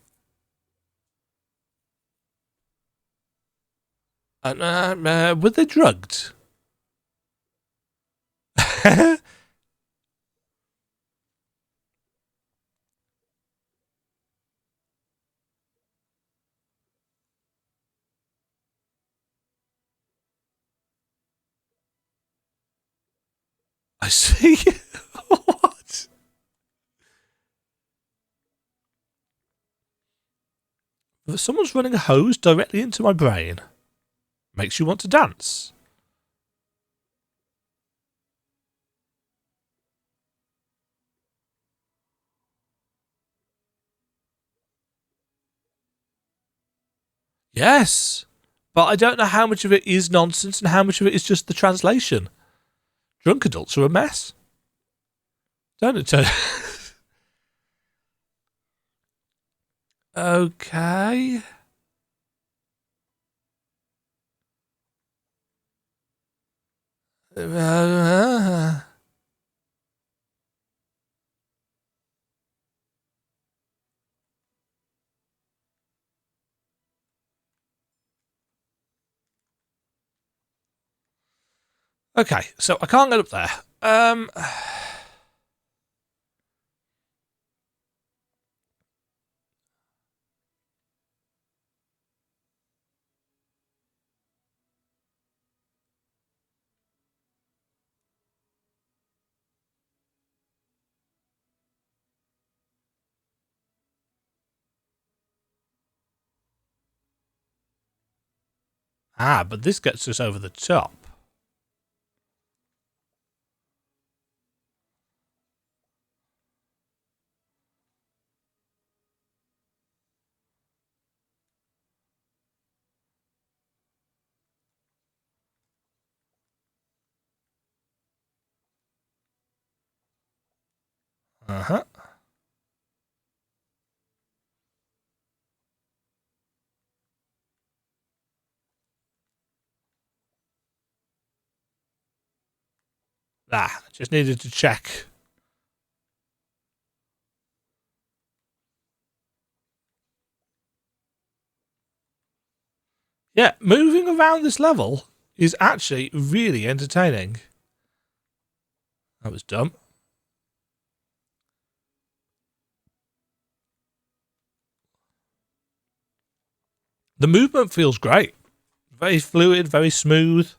And, were they drugged? I see. What? Someone's running a hose directly into my brain. Makes you want to dance. Yes. But I don't know how much of it is nonsense and how much of it is just the translation. Drunk adults are a mess. Don't it? Okay. Okay, so I can't get up there. Ah, but this gets us over the top. Uh-huh. Ah, just needed to check. Yeah, moving around this level is actually really entertaining. That was dumb. The movement feels great. Very fluid, very smooth.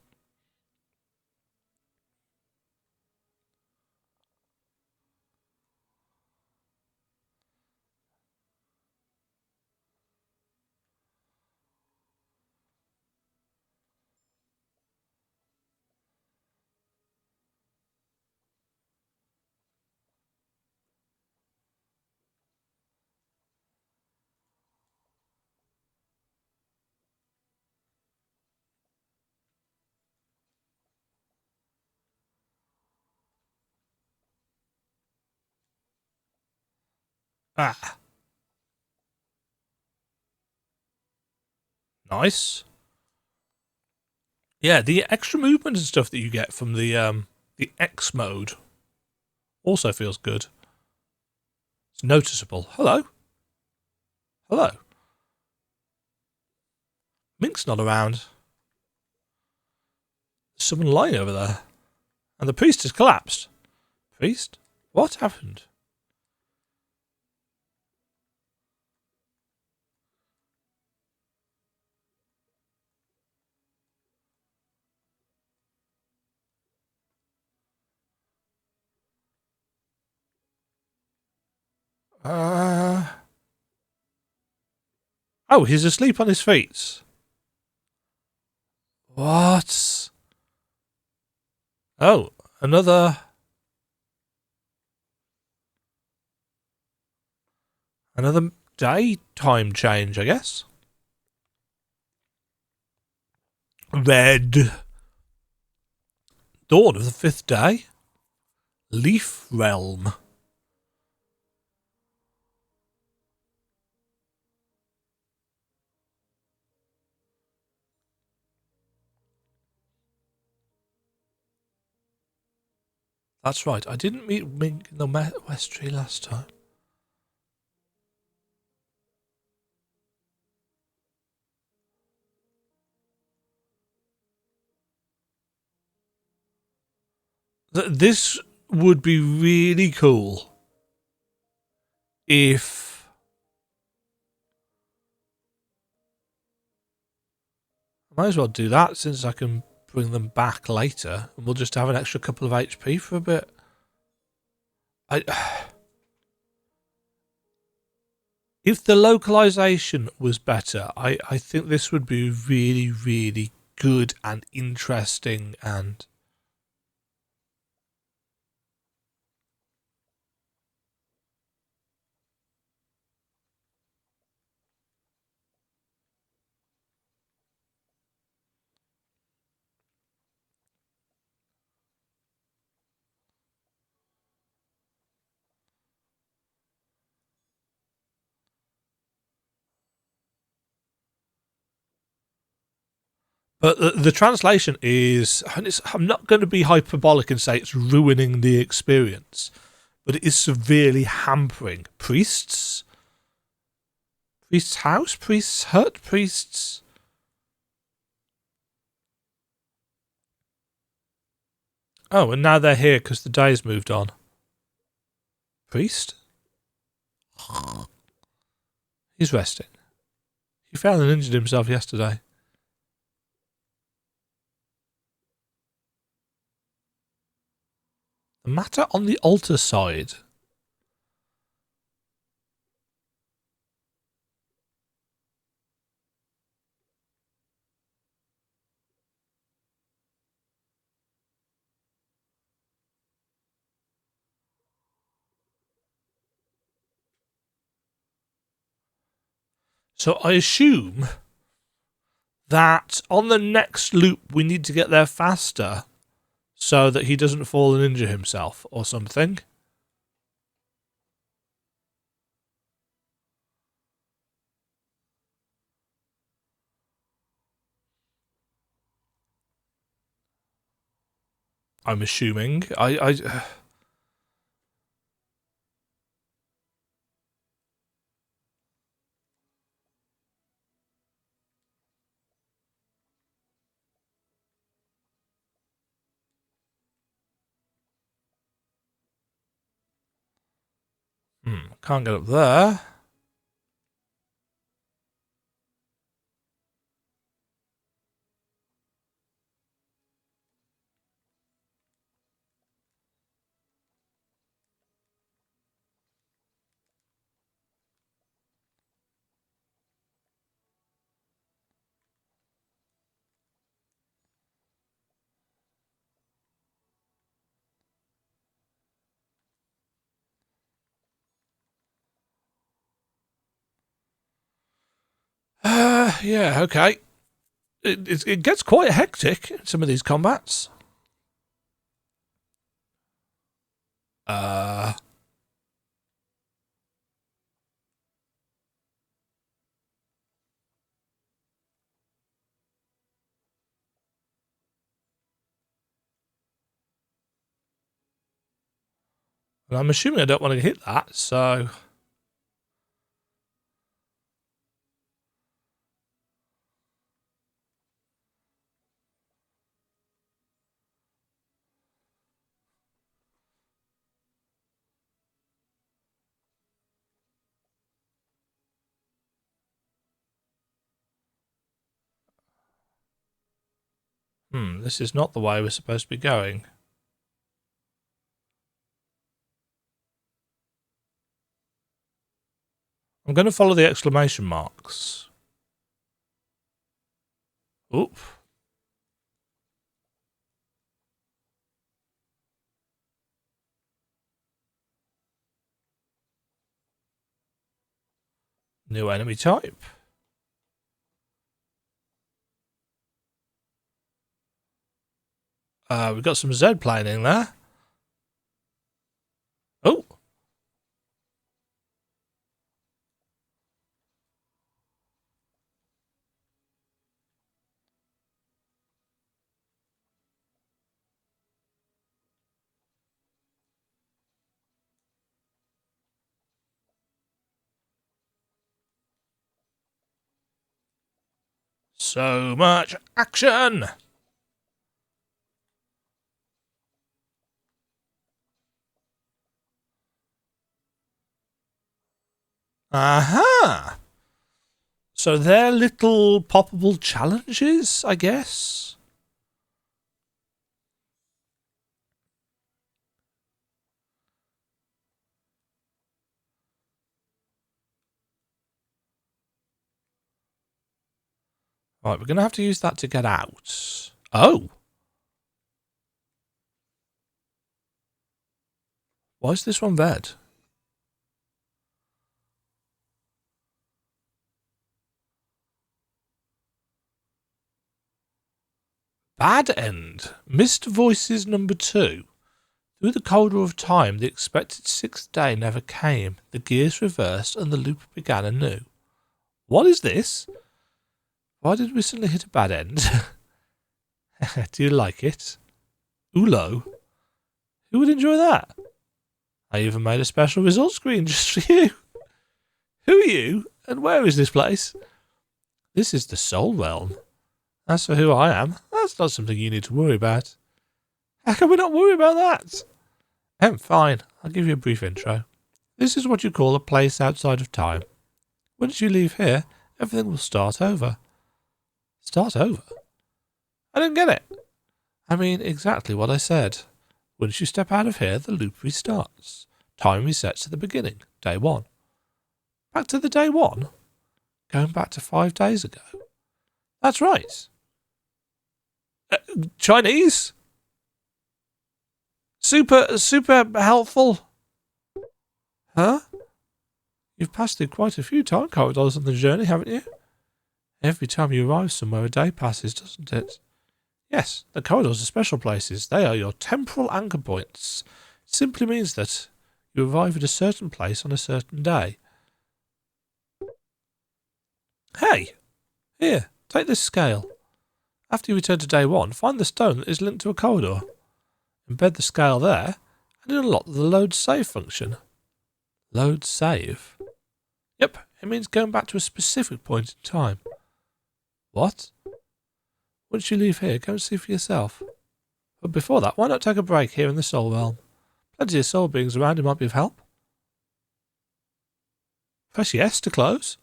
Ah, nice. Yeah, the extra movement and stuff that you get from the X mode also feels good. It's noticeable. Hello. Hello. Mink's not around. There's someone lying over there. And the priest has collapsed. Priest? What happened? Oh, he's asleep on his feet. What? Oh, another daytime change, I guess. Red. Dawn of the fifth day. Leaf Realm. That's right, I didn't meet Mink in the West Tree last time. This would be really cool if I might as well do that since I can bring them back later and we'll just have an extra couple of HP for a bit. If the localization was better, I think this would be really, really good and interesting and but the translation is, and I'm not going to be hyperbolic and say it's ruining the experience, but it is severely hampering priests, priest's house, priest's hut, priests. Oh, and now they're here because the day's moved on. Priest? He's resting. He fell and injured himself yesterday. The matter on the altar side. So I assume that on the next loop we need to get there faster so that he doesn't fall and injure himself or something. I'm assuming. Can't get up there. Yeah, okay. It gets quite hectic in some of these combats. And I'm assuming I don't want to hit that, so... this is not the way we're supposed to be going. I'm going to follow the exclamation marks. Oop. New enemy type. We've got some Z planing there. Oh. So much action! Aha! So they're little poppable challenges, I guess? Right, we're going to have to use that to get out. Oh! Why is this one red? Bad end. Missed Voices number 2. Through the corridor of time, the expected 6th day never came. The gears reversed and the loop began anew. What is this? Why did we suddenly hit a bad end? Do you like it? Ulo? Who would enjoy that? I even made a special results screen just for you. Who are you? And where is this place? This is the Soul Realm. As for who I am, that's not something you need to worry about. How can we not worry about that? Fine. I'll give you a brief intro. This is what you call a place outside of time. Once you leave here, everything will start over. Start over? I didn't get it. I mean, exactly what I said. Once you step out of here, the loop restarts. Time resets at the beginning, day 1. Back to the day 1? Going back to 5 days ago. That's right. Chinese? Super helpful? Huh? You've passed through quite a few time corridors on the journey, haven't you? Every time you arrive somewhere, a day passes, doesn't it? Yes, the corridors are special places. They are your temporal anchor points. It simply means that you arrive at a certain place on a certain day. Hey! Here, take this scale. After you return to day 1, find the stone that is linked to a corridor. Embed the scale there, and it unlocks the load save function. Load save? Yep, it means going back to a specific point in time. What? Once you leave here, go and see for yourself. But before that, why not take a break here in the Soul Realm? Plenty of soul beings around who might be of help. Press yes to close.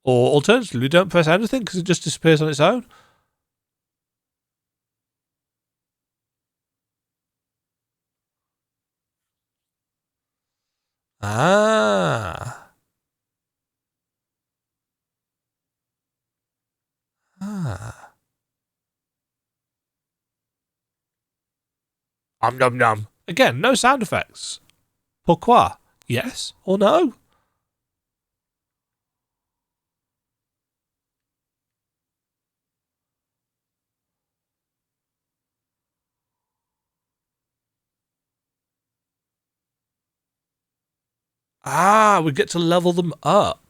Or alternatively, don't press anything because it just disappears on its own. Ah. Ah. Nom nom. Again, no sound effects. Pourquoi? Yes or no? Ah, we get to level them up.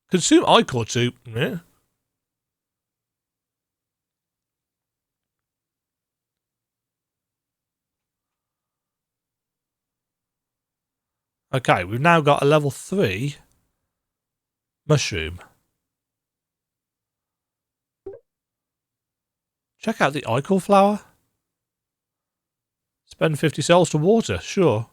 Consume iCore 2. Yeah. Okay, we've now got a level 3 mushroom. Check out the iCore flower. Spend 50 souls to water, sure.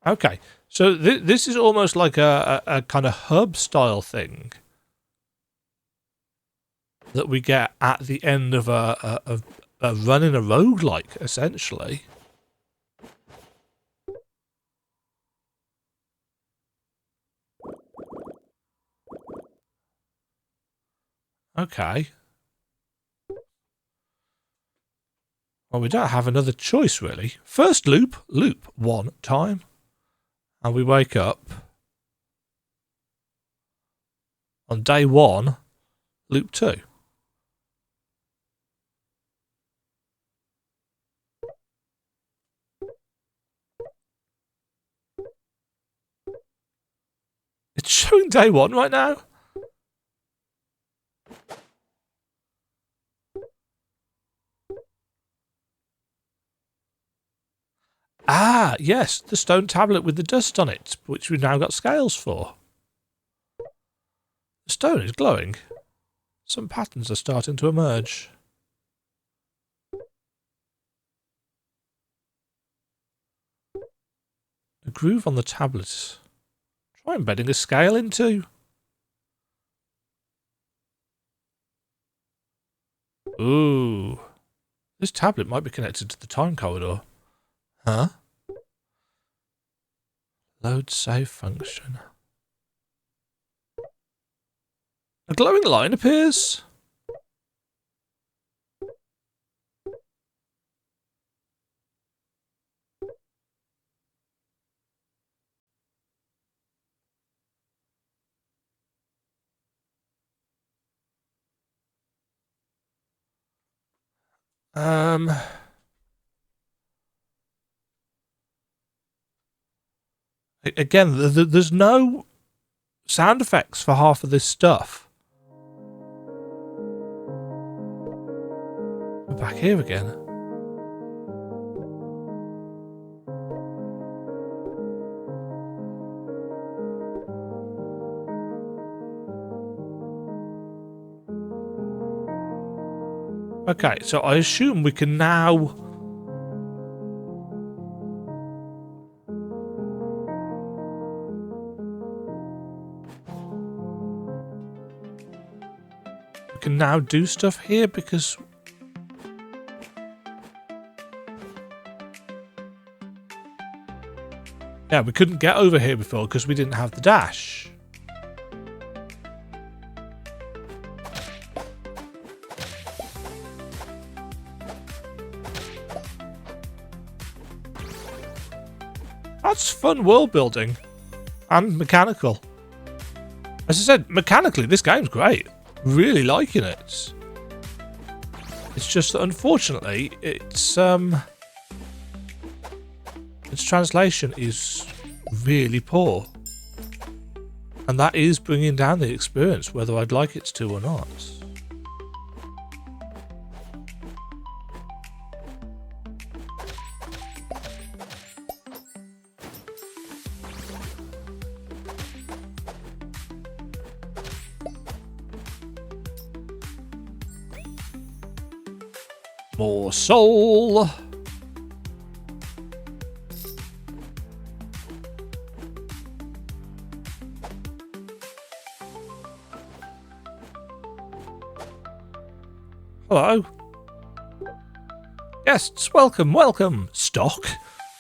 Okay, so this is almost like a kind of hub style thing that we get at the end of a run in a roguelike, essentially. Okay. Well, we don't have another choice, really. First loop 1 time. And we wake up on day 1, loop 2. It's showing day 1 right now. Ah, yes, the stone tablet with the dust on it, which we've now got scales for. The stone is glowing. Some patterns are starting to emerge. A groove on the tablet. Try embedding a scale into. Ooh. This tablet might be connected to the time corridor. Huh? Load save function. A glowing line appears. Again, there's no sound effects for half of this stuff. We're back here again. Okay, so I assume we can now... We can now do stuff here because... Yeah, we couldn't get over here before because we didn't have the dash. That's fun world building. And mechanical. As I said, mechanically, this game's great. Really liking it. It's just that, unfortunately, its translation is really poor. And that is bringing down the experience, whether I'd like it to or not. More soul. Hello. Guests, welcome, welcome. Stock?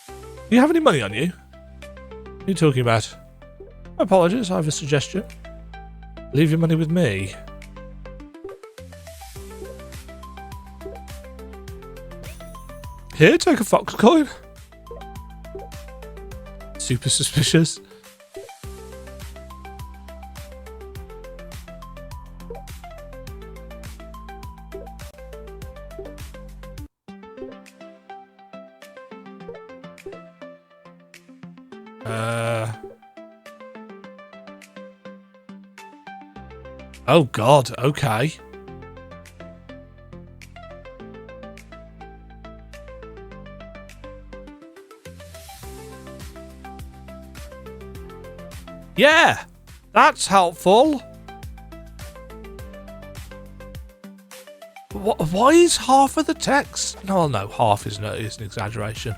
Do you have any money on you? What are you talking about? Apologies, I have a suggestion. Leave your money with me. Here, take a fox coin. Super suspicious. Oh God, okay. Yeah, that's helpful. Why is half of the text? No, half is an exaggeration.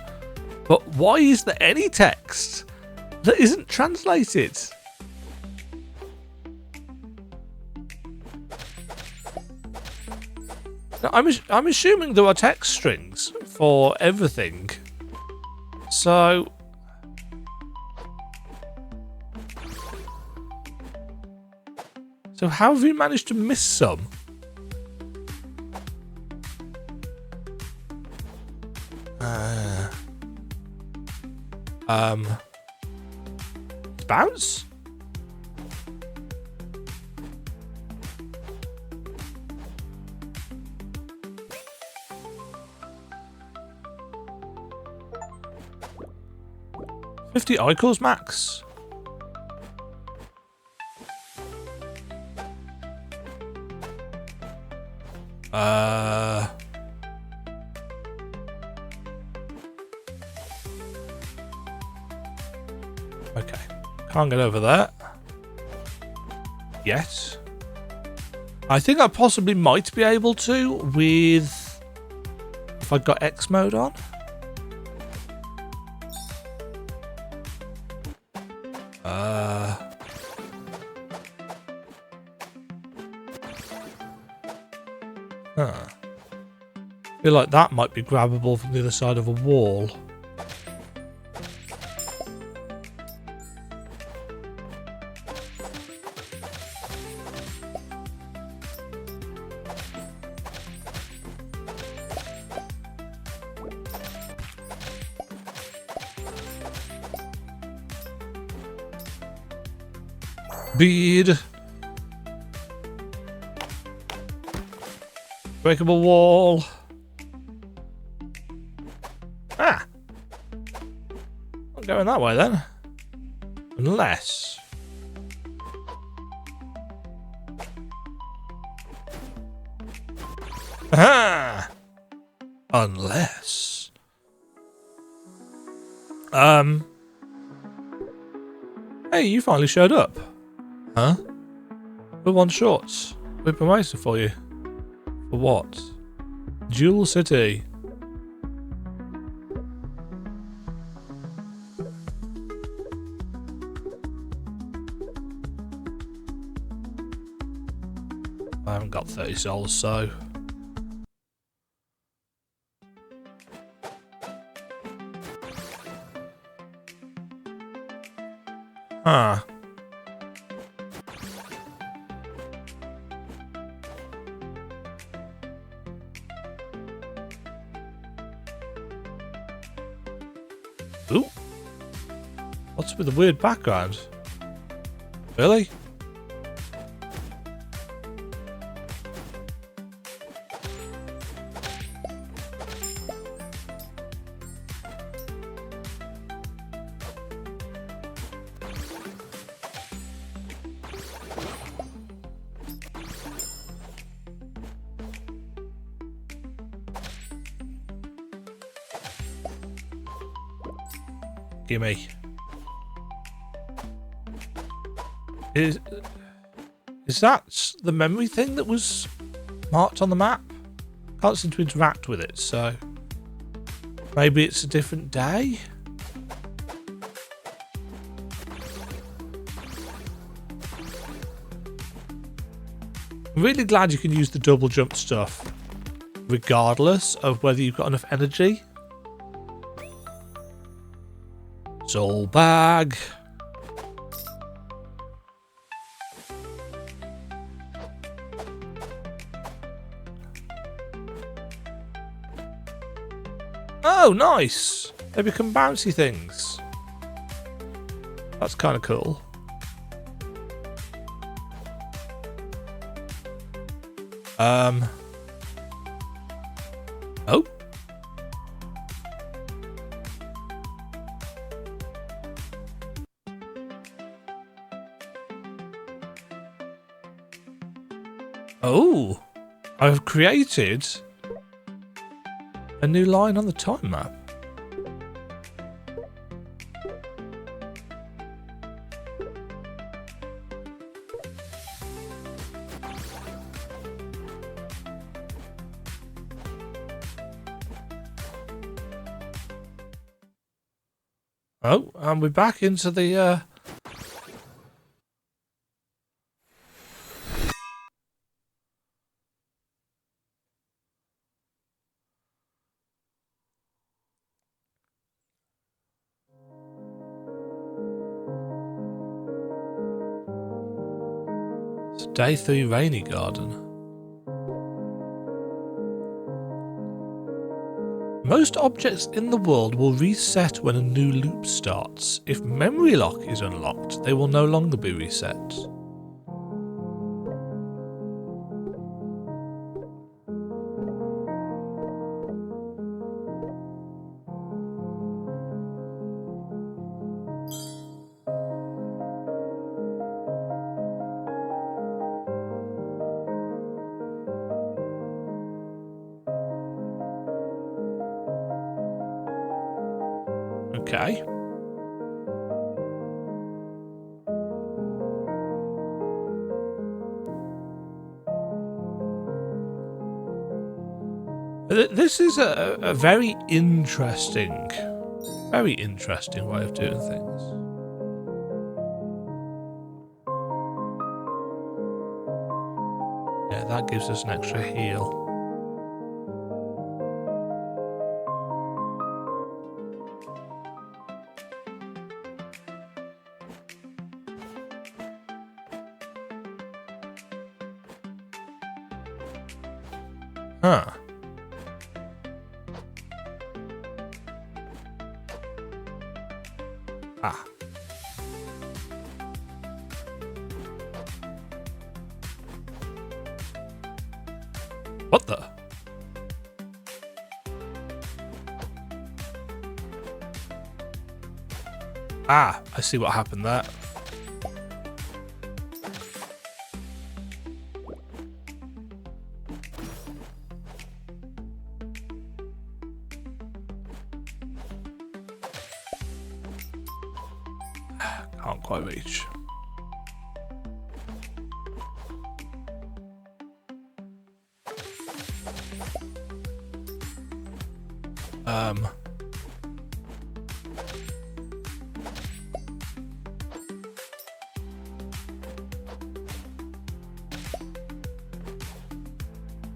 But why is there any text that isn't translated? Now, I'm assuming there are text strings for everything. So how have you managed to miss some? Bounce? $50 icons max. Okay. Can't get over that. Yet. I think I possibly might be able to with... if I got X mode on. I feel like that might be grabbable from the other side of a wall. Bead. Breakable wall. Ah! I'm going that way then. Unless... aha! Unless... Hey, you finally showed up. Huh? We're one shorts. We've been waiting for you. For what? Jewel City. I haven't got 30 souls, so... Huh. Ooh. What's with the weird background? Really? Gimme. Is that the memory thing that was marked on the map? Can't seem to interact with it, so maybe it's a different day? I'm really glad you can use the double jump stuff regardless of whether you've got enough energy. Soul bag. Oh, nice! They become bouncy things. That's kind of cool. Oh. Oh, I've created a new line on the time map. Oh, and we're back into the it's day 3 rainy garden. Most objects in the world will reset when a new loop starts. If memory lock is unlocked, they will no longer be reset. Okay. This is a very interesting way of doing things. Yeah, that gives us an extra heal. Huh. Ah. What the? Ah, I see what happened there. Can't quite reach.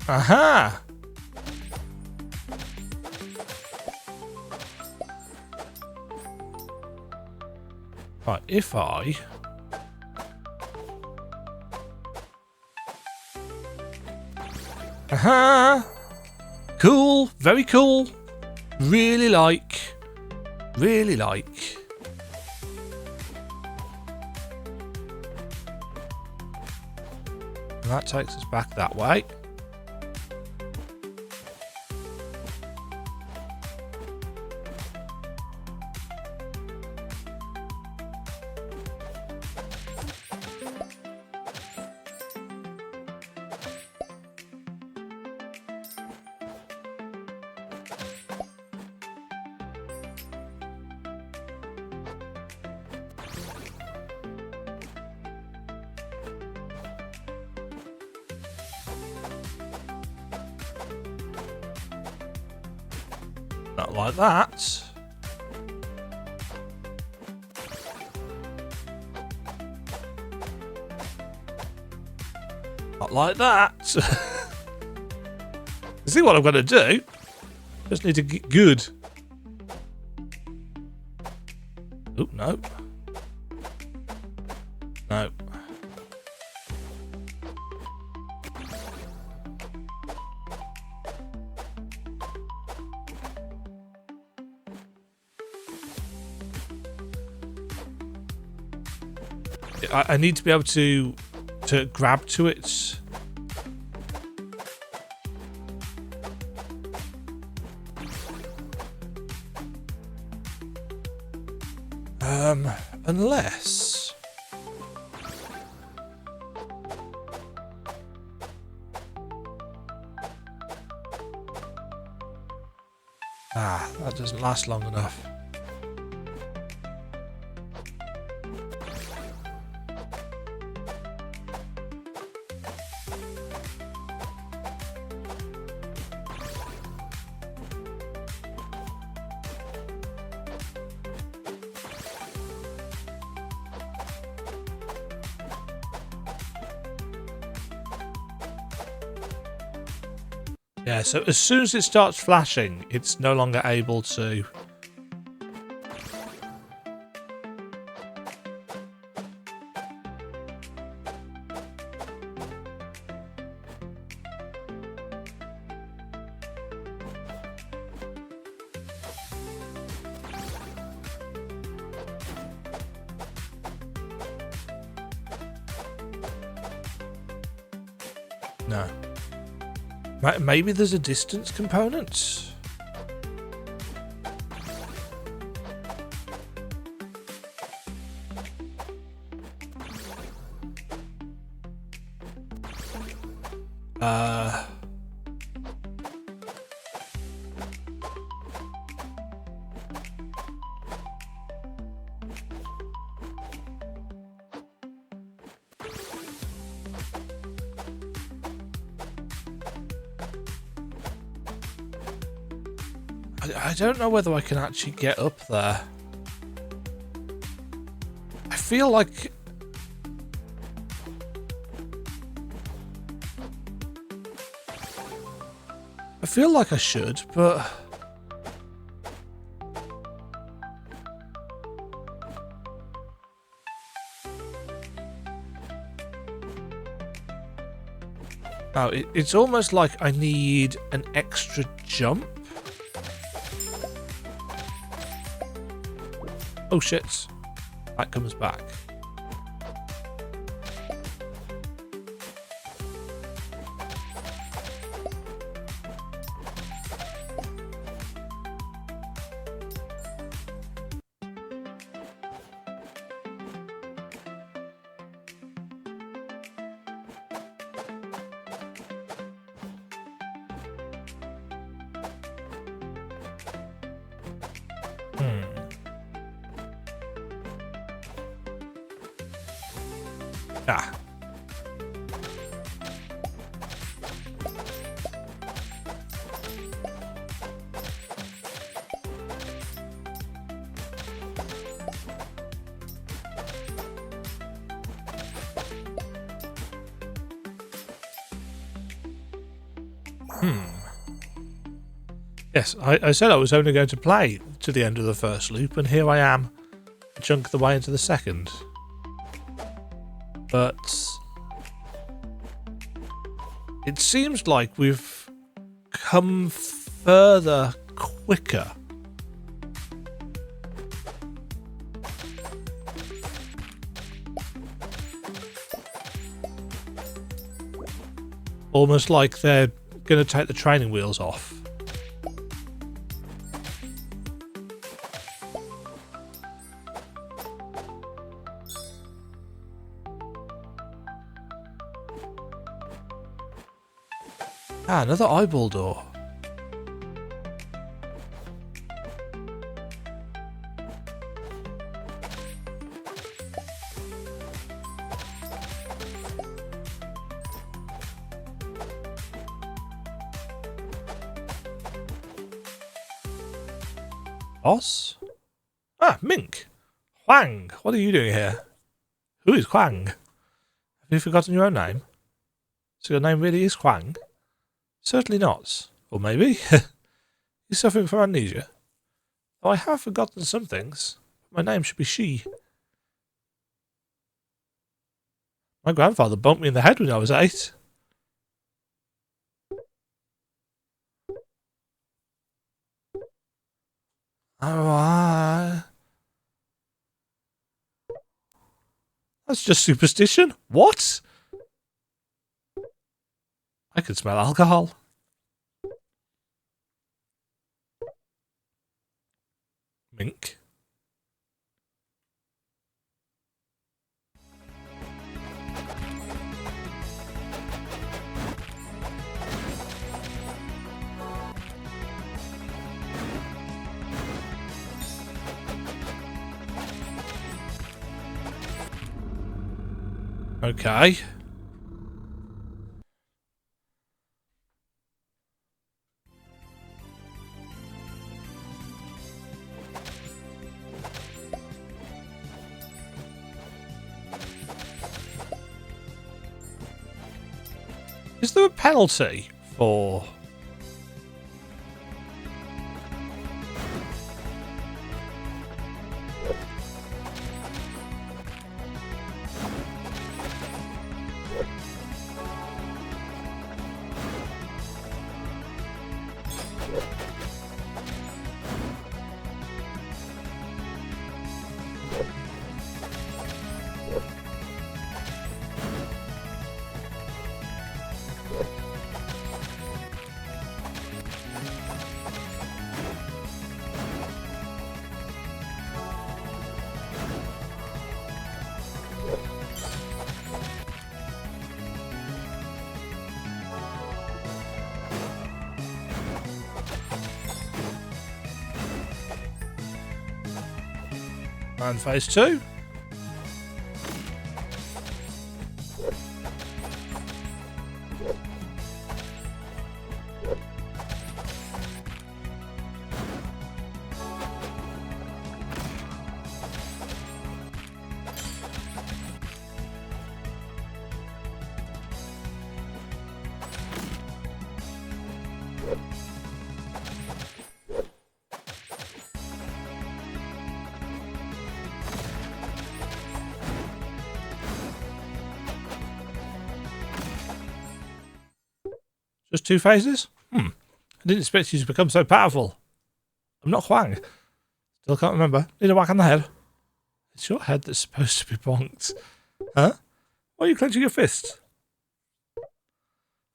Aha! Right, if I... Aha! Cool, very cool. Really like. Really like. And that takes us back that way. Not like that. Not like that. See what I'm going to do? Just need to get good. Oh, no. No. I need to be able to grab to it. Unless that doesn't last long enough. Yeah, so as soon as it starts flashing, it's no longer able to... No. Maybe there's a distance component? I don't know whether I can actually get up there. I feel like... I should, but... Oh, it's almost like I need an extra jump. Oh shit, that comes back. Ah. Yes, I said I was only going to play to the end of the first loop, and here I am, chunk of the way into the second. But it seems like we've come further quicker. Almost like they're going to take the training wheels off. Ah, another eyeball door. Boss? Ah, Mink. Huang, what are you doing here? Who is Huang? Have you forgotten your own name? So your name really is Huang? Certainly not. Or maybe. You're suffering from amnesia. Though I have forgotten some things. My name should be She. My grandfather bumped me in the head when I was 8. Oh, that's just superstition. What? I can smell alcohol. Mink. Okay. Is there a penalty for... And phase 2? Just 2 phases? I didn't expect you to become so powerful. I'm not Huang. Still can't remember. Need a whack on the head. It's your head that's supposed to be bonked. Huh? Why are you clenching your fists?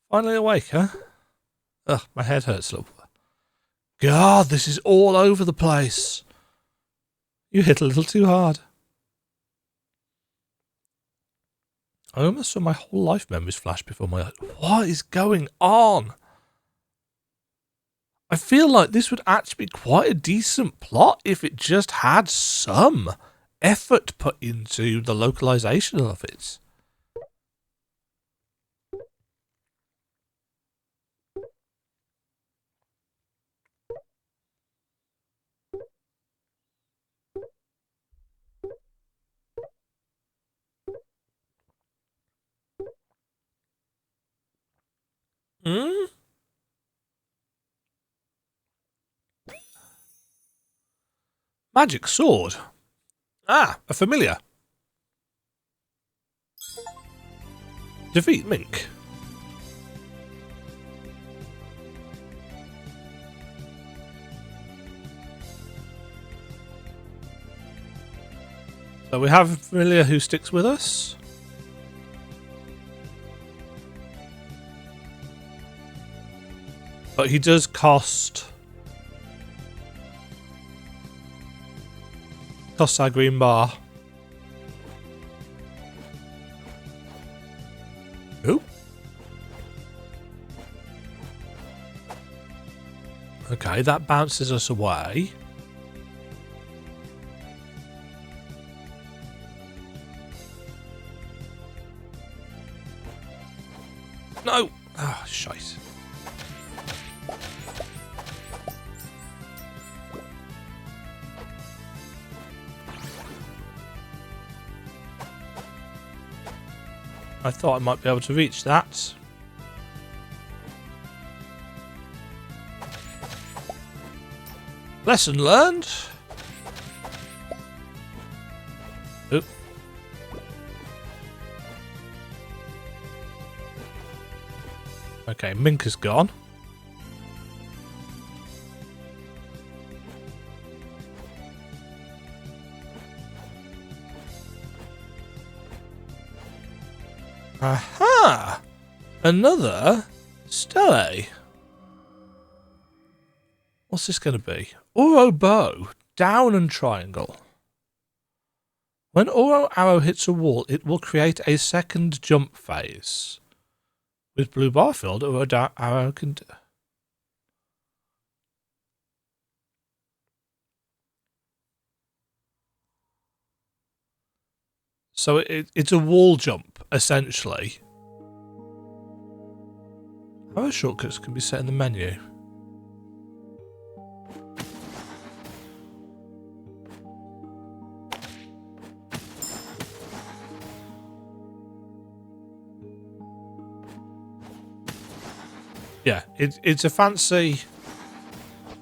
Finally awake, huh? Ugh, my head hurts a little. God, this is all over the place. You hit a little too hard. I almost saw my whole life memories flash before my eyes. What is going on? I feel like this would actually be quite a decent plot if it just had some effort put into the localization of it. Magic sword. Ah, a familiar. Defeat Mink. So we have a familiar who sticks with us. But he does cost our green bar. Ooh. Okay, that bounces us away. No! Ah, oh, shite. I thought I might be able to reach that. Lesson learned. Oop. Okay, Mink is gone. Aha! Another stele. What's this going to be? Oro bow, down and triangle. When Oro arrow hits a wall, it will create a second jump phase. With blue bar filled, Oro arrow can... So it's a wall jump, essentially. Arrow shortcuts can be set in the menu. Yeah, it's a fancy...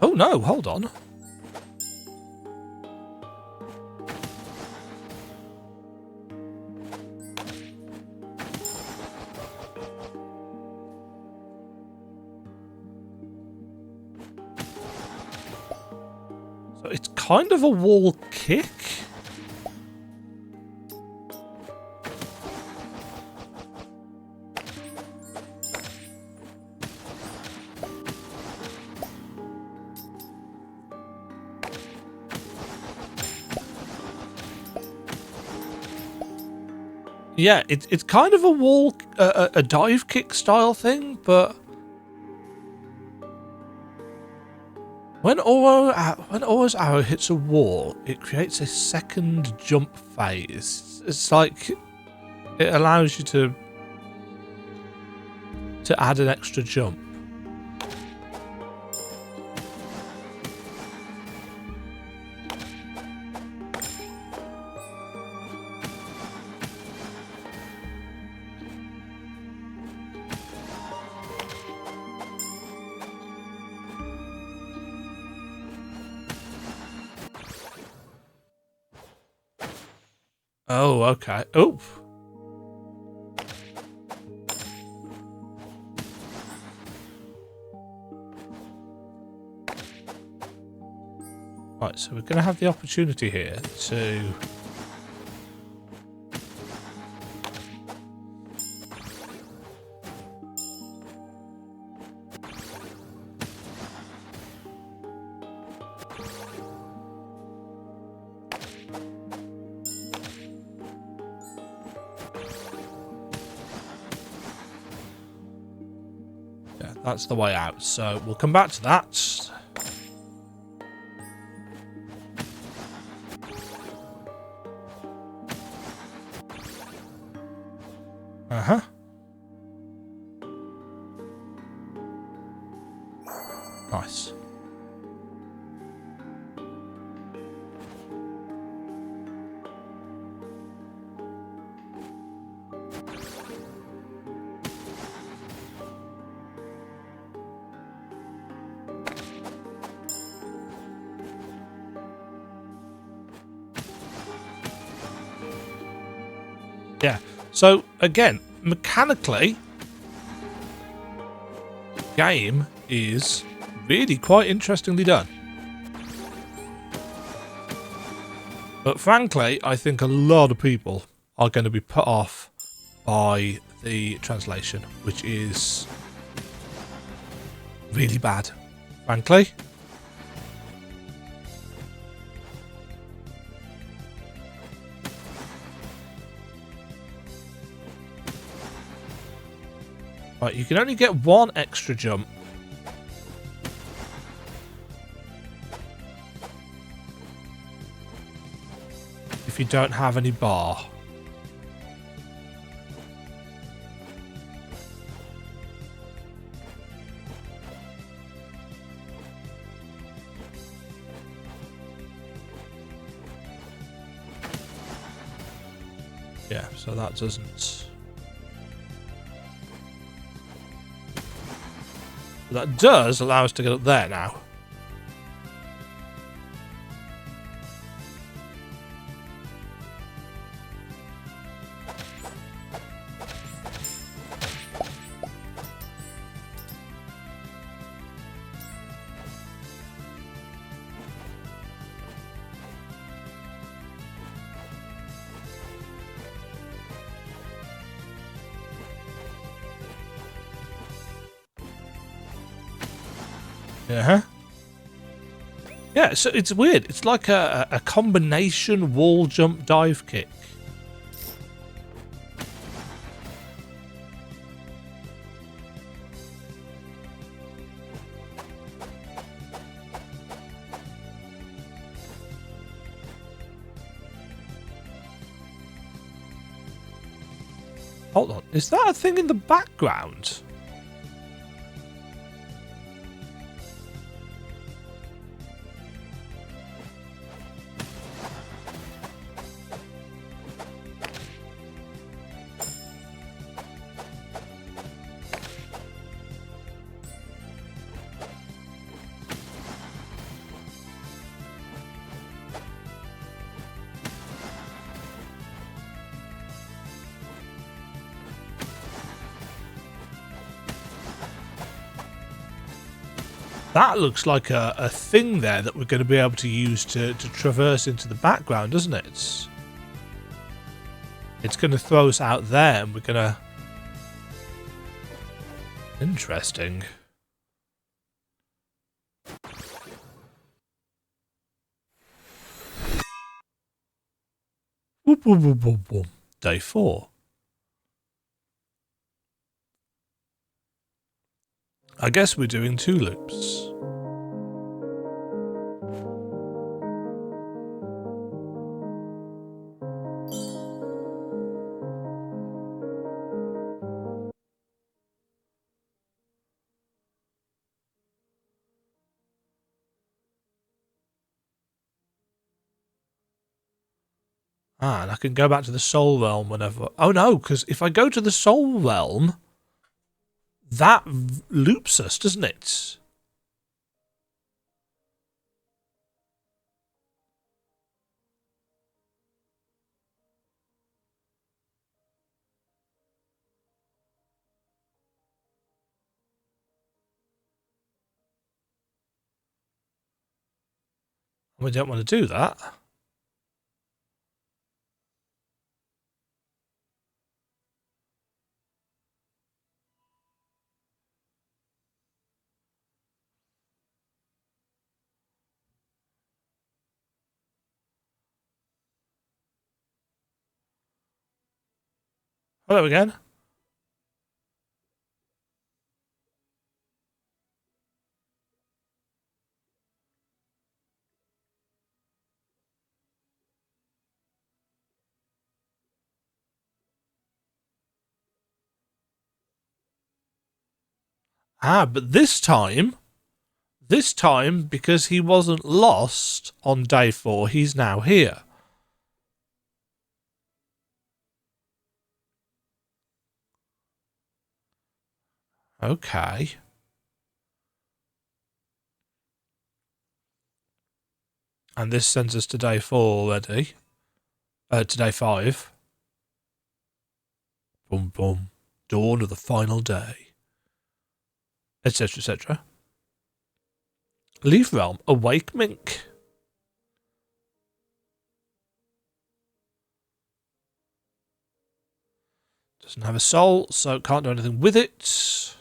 Oh no, hold on. So it's kind of a wall kick. Yeah, it's kind of a wall, a dive kick style thing, but when Oro's arrow hits a wall, it creates a second jump phase. It's like it allows you to add an extra jump. Oh, okay. Oh. Right, so we're going to have the opportunity here to... Yeah, that's the way out. So we'll come back to that. Uh-huh. Nice. Yeah. So again, mechanically, the game is really quite interestingly done. But frankly, I think a lot of people are going to be put off by the translation, which is really bad, frankly. Right, you can only get one extra jump. If you don't have any bar. Yeah, so that doesn't... That does allow us to get up there now. Yeah. Yeah, so it's weird. It's like a combination wall jump dive kick. Hold on, is that a thing in the background? That looks like a thing there that we're going to be able to use to traverse into the background, doesn't it? It's going to throw us out there and we're going to... Interesting. Whoop, whoop, whoop, whoop, whoop. Day 4. I guess we're doing 2 loops. Ah, and I can go back to the Soul Realm whenever... Oh no, because if I go to the Soul Realm, that loops us, doesn't it? We don't want to do that. Hello again. Ah, but this time, because he wasn't lost on day 4, he's now here. Okay. And this sends us to day 4 already. To day 5. Boom, boom. Dawn of the final day. Etc., etc. Leaf Realm. Awake Mink. Doesn't have a soul, so can't do anything with it.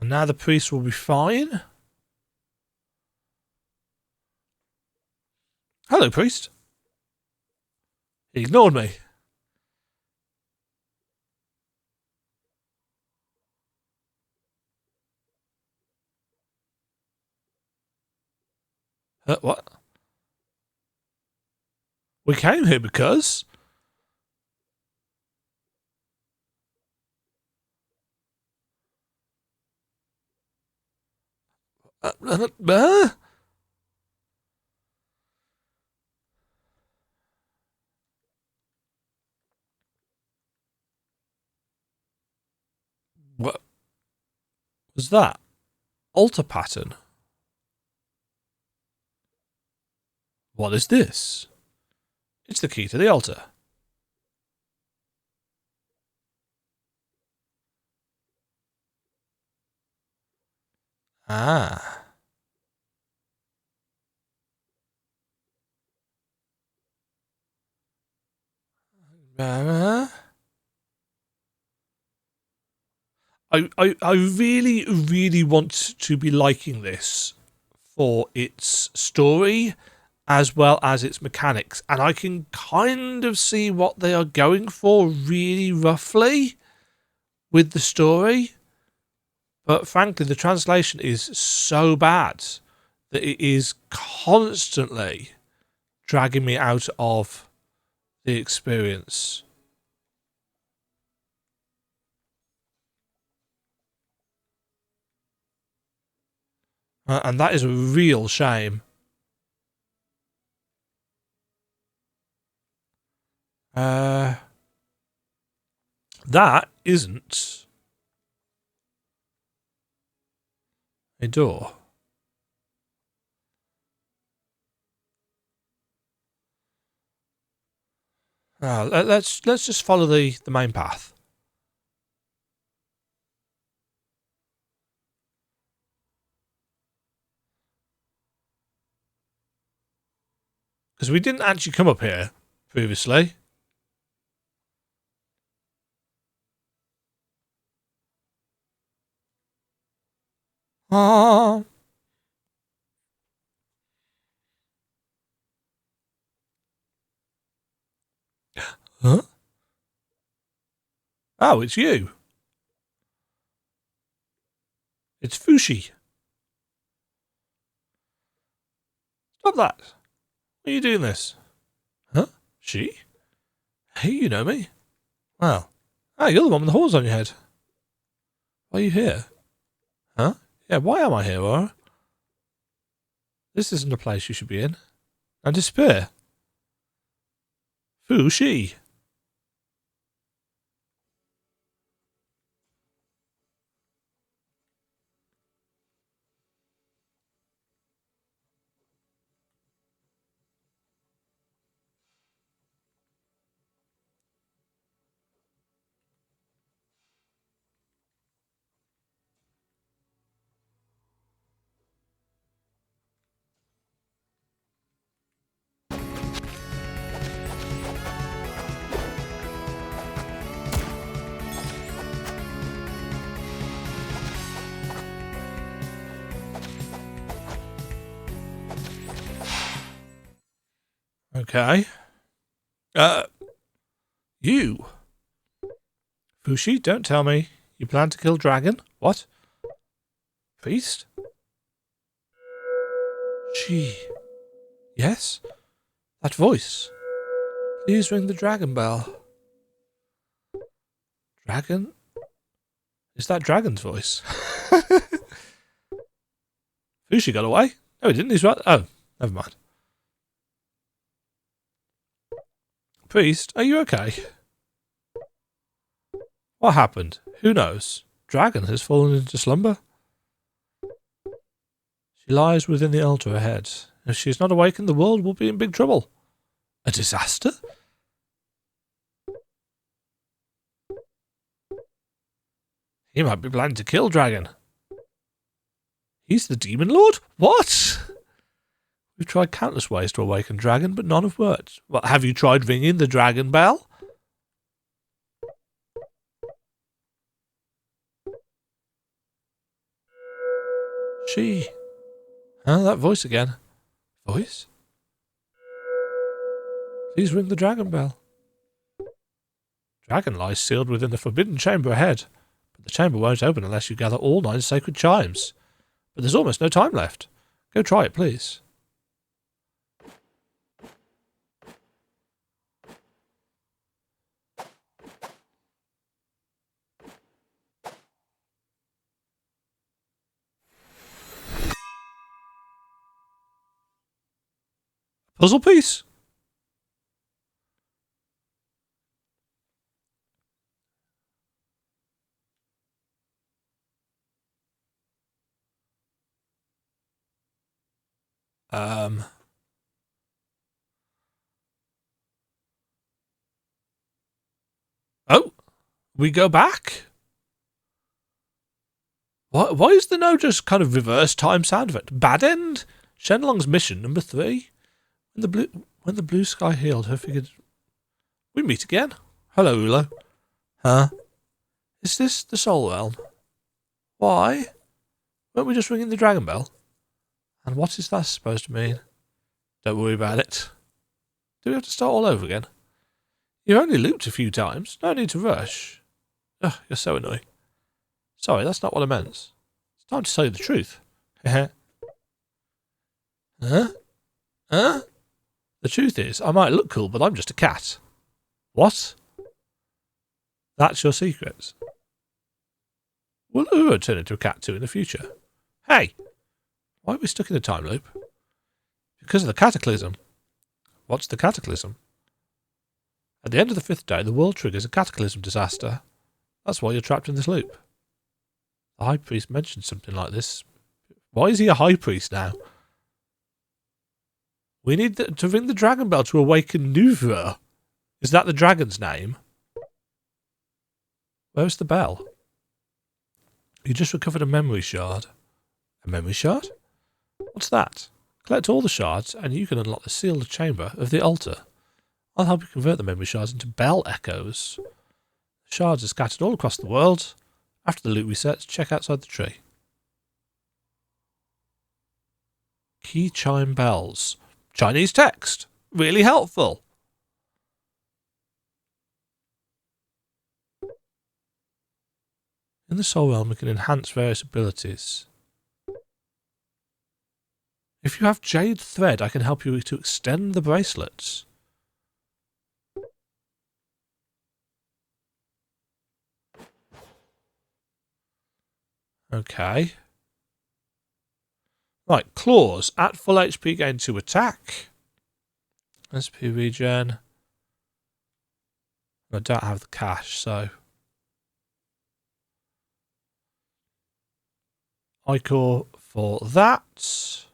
And now the priest will be fine. Hello, priest. He ignored me. What? We came here because... What was that? Altar pattern? What is this? It's the key to the altar. Ah. I really, really want to be liking this for its story as well as its mechanics. And I can kind of see what they are going for really roughly with the story. But frankly, the translation is so bad that it is constantly dragging me out of the experience. And that is a real shame. That isn't a door. Let's just follow the main path. Because we didn't actually come up here previously. Ah. Huh? Oh, it's you. It's Fushi. Stop that. Why are you doing this? Huh? She? Hey, you know me. Well. Ah, you're the one with the horns on your head. Why are you here? Huh? Yeah, why am I here, Aura? This isn't a place you should be in. Now disappear. Fushi. Okay. You. Fushi, don't tell me you plan to kill Dragon. What? Priest? She. Yes? That voice. Please ring the dragon bell. Dragon? Is that Dragon's voice? Fushi got away? No, he didn't. He's right. Oh, never mind. Priest, are you okay? What happened? Who knows? Dragon has fallen into slumber. She lies within the altar ahead. If she is not awakened, the world will be in big trouble. A disaster? He might be planning to kill Dragon. He's the Demon Lord? What? We've tried countless ways to awaken Dragon, but none have worked. Well, have you tried ringing the dragon bell? She. Huh, that voice again. Voice? Please ring the dragon bell. Dragon lies sealed within the forbidden chamber ahead, but the chamber won't open unless you gather all 9 sacred chimes. But there's almost no time left. Go try it, please. Puzzle piece? Oh, we go back? Why is there no just kind of reverse time sound effect? Bad end? Shenlong's mission number 3. When the blue sky healed, her figure. We meet again. Hello, Ulo. Huh? Is this the Soul Realm? Why? Weren't we just ringing the dragon bell? And what is that supposed to mean? Don't worry about it. Do we have to start all over again? You only looped a few times. No need to rush. Ugh, you're so annoying. Sorry, that's not what I meant. It's time to tell you the truth. Huh? Huh? The truth is, I might look cool, but I'm just a cat. What? That's your secret. Will Uro turn into a cat too in the future? Hey! Why are we stuck in a time loop? Because of the cataclysm. What's the cataclysm? At the end of the 5th day, the world triggers a cataclysm disaster. That's why you're trapped in this loop. The High Priest mentioned something like this. Why is he a High Priest now? We need to ring the dragon bell to awaken Nuvra. Is that the dragon's name? Where's the bell? You just recovered a memory shard. A memory shard? What's that? Collect all the shards and you can unlock the sealed chamber of the altar. I'll help you convert the memory shards into bell echoes. The shards are scattered all across the world. After the loop resets, check outside the tree. Key chime bells. Chinese text. Really helpful. In the Soul Realm, we can enhance various abilities. If you have Jade Thread, I can help you to extend the bracelets. Okay. Right, claws. At full HP, gain 2 attack. SP regen. I don't have the cash, so. Ichor for that.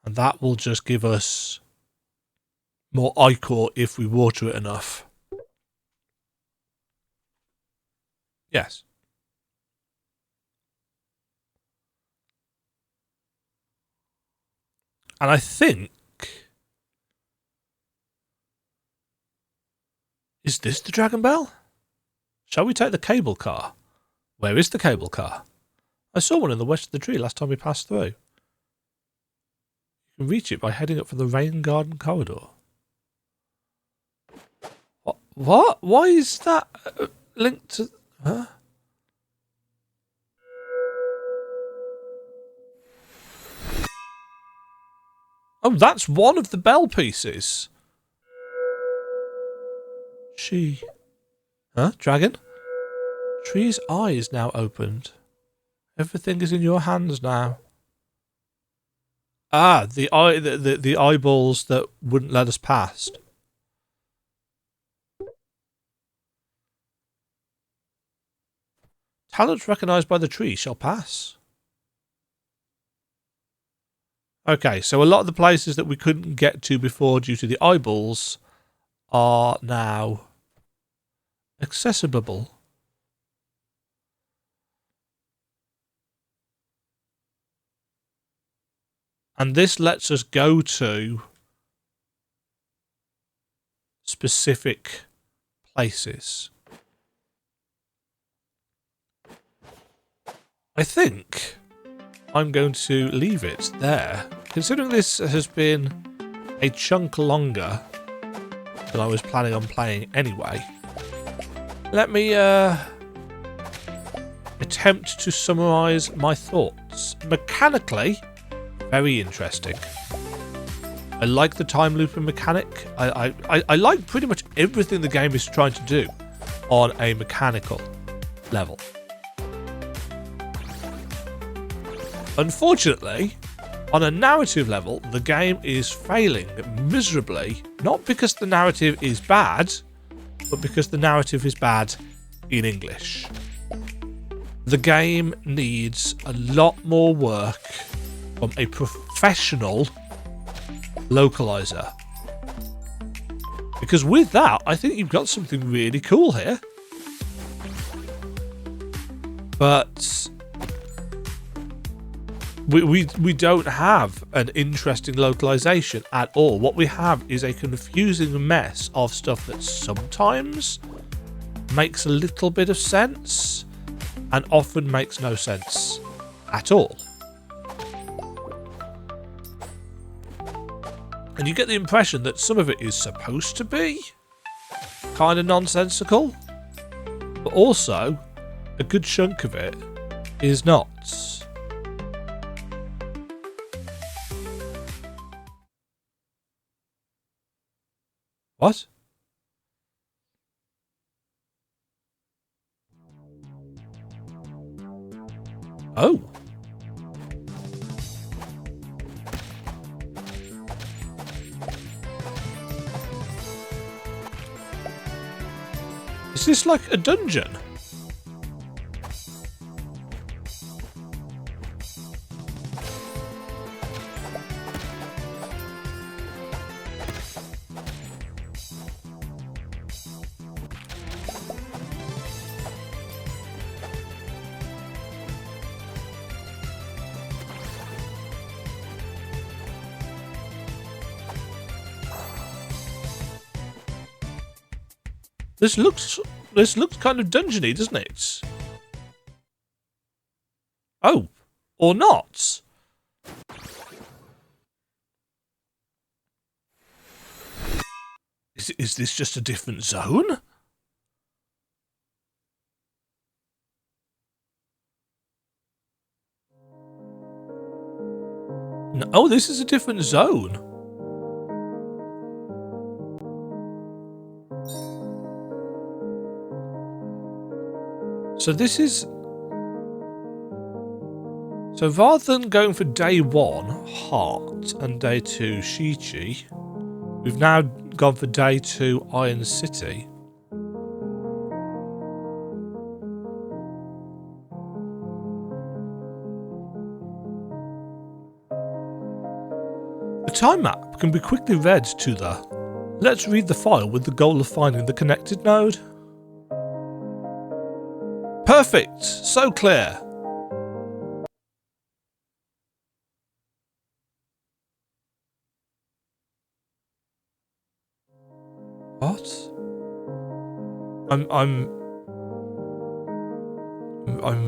And that will just give us more Ichor if we water it enough. Yes. And I think... Is this the Dragon Bell? Shall we take the cable car? Where is the cable car? I saw one in the west of the tree last time we passed through. You can reach it by heading up from the Rain Garden corridor. What? Why is that linked to... Huh? Oh, that's one of the bell pieces. She... Huh? Dragon? Tree's eye is now opened. Everything is in your hands now. Ah, the eyeballs that wouldn't let us past. Talents recognised by the tree shall pass. Okay, so a lot of the places that we couldn't get to before due to the eyeballs are now accessible. And this lets us go to specific places. I think I'm going to leave it there. Considering this has been a chunk longer than I was planning on playing anyway, let me attempt to summarise my thoughts. Mechanically, very interesting. I like the time looping mechanic. I like pretty much everything the game is trying to do on a mechanical level. Unfortunately, on a narrative level, the game is failing miserably, not because the narrative is bad, but because the narrative is bad in English. The game needs a lot more work from a professional localizer. Because with that, I think you've got something really cool here. But we don't have an interesting localization at all. What we have is a confusing mess of stuff that sometimes makes a little bit of sense and often makes no sense at all. And you get the impression that some of it is supposed to be kind of nonsensical, but also a good chunk of it is not. What? Oh. Is this like a dungeon? This looks kind of dungeony, doesn't it? Oh, or not? Is this just a different zone? No, oh, this is a different zone. So this is... So rather than going for day 1, Heart, and day 2, Shichi, we've now gone for day 2, Iron City. The time map can be quickly read to the... Let's read the file with the goal of finding the connected node. Perfect! So clear! What? I'm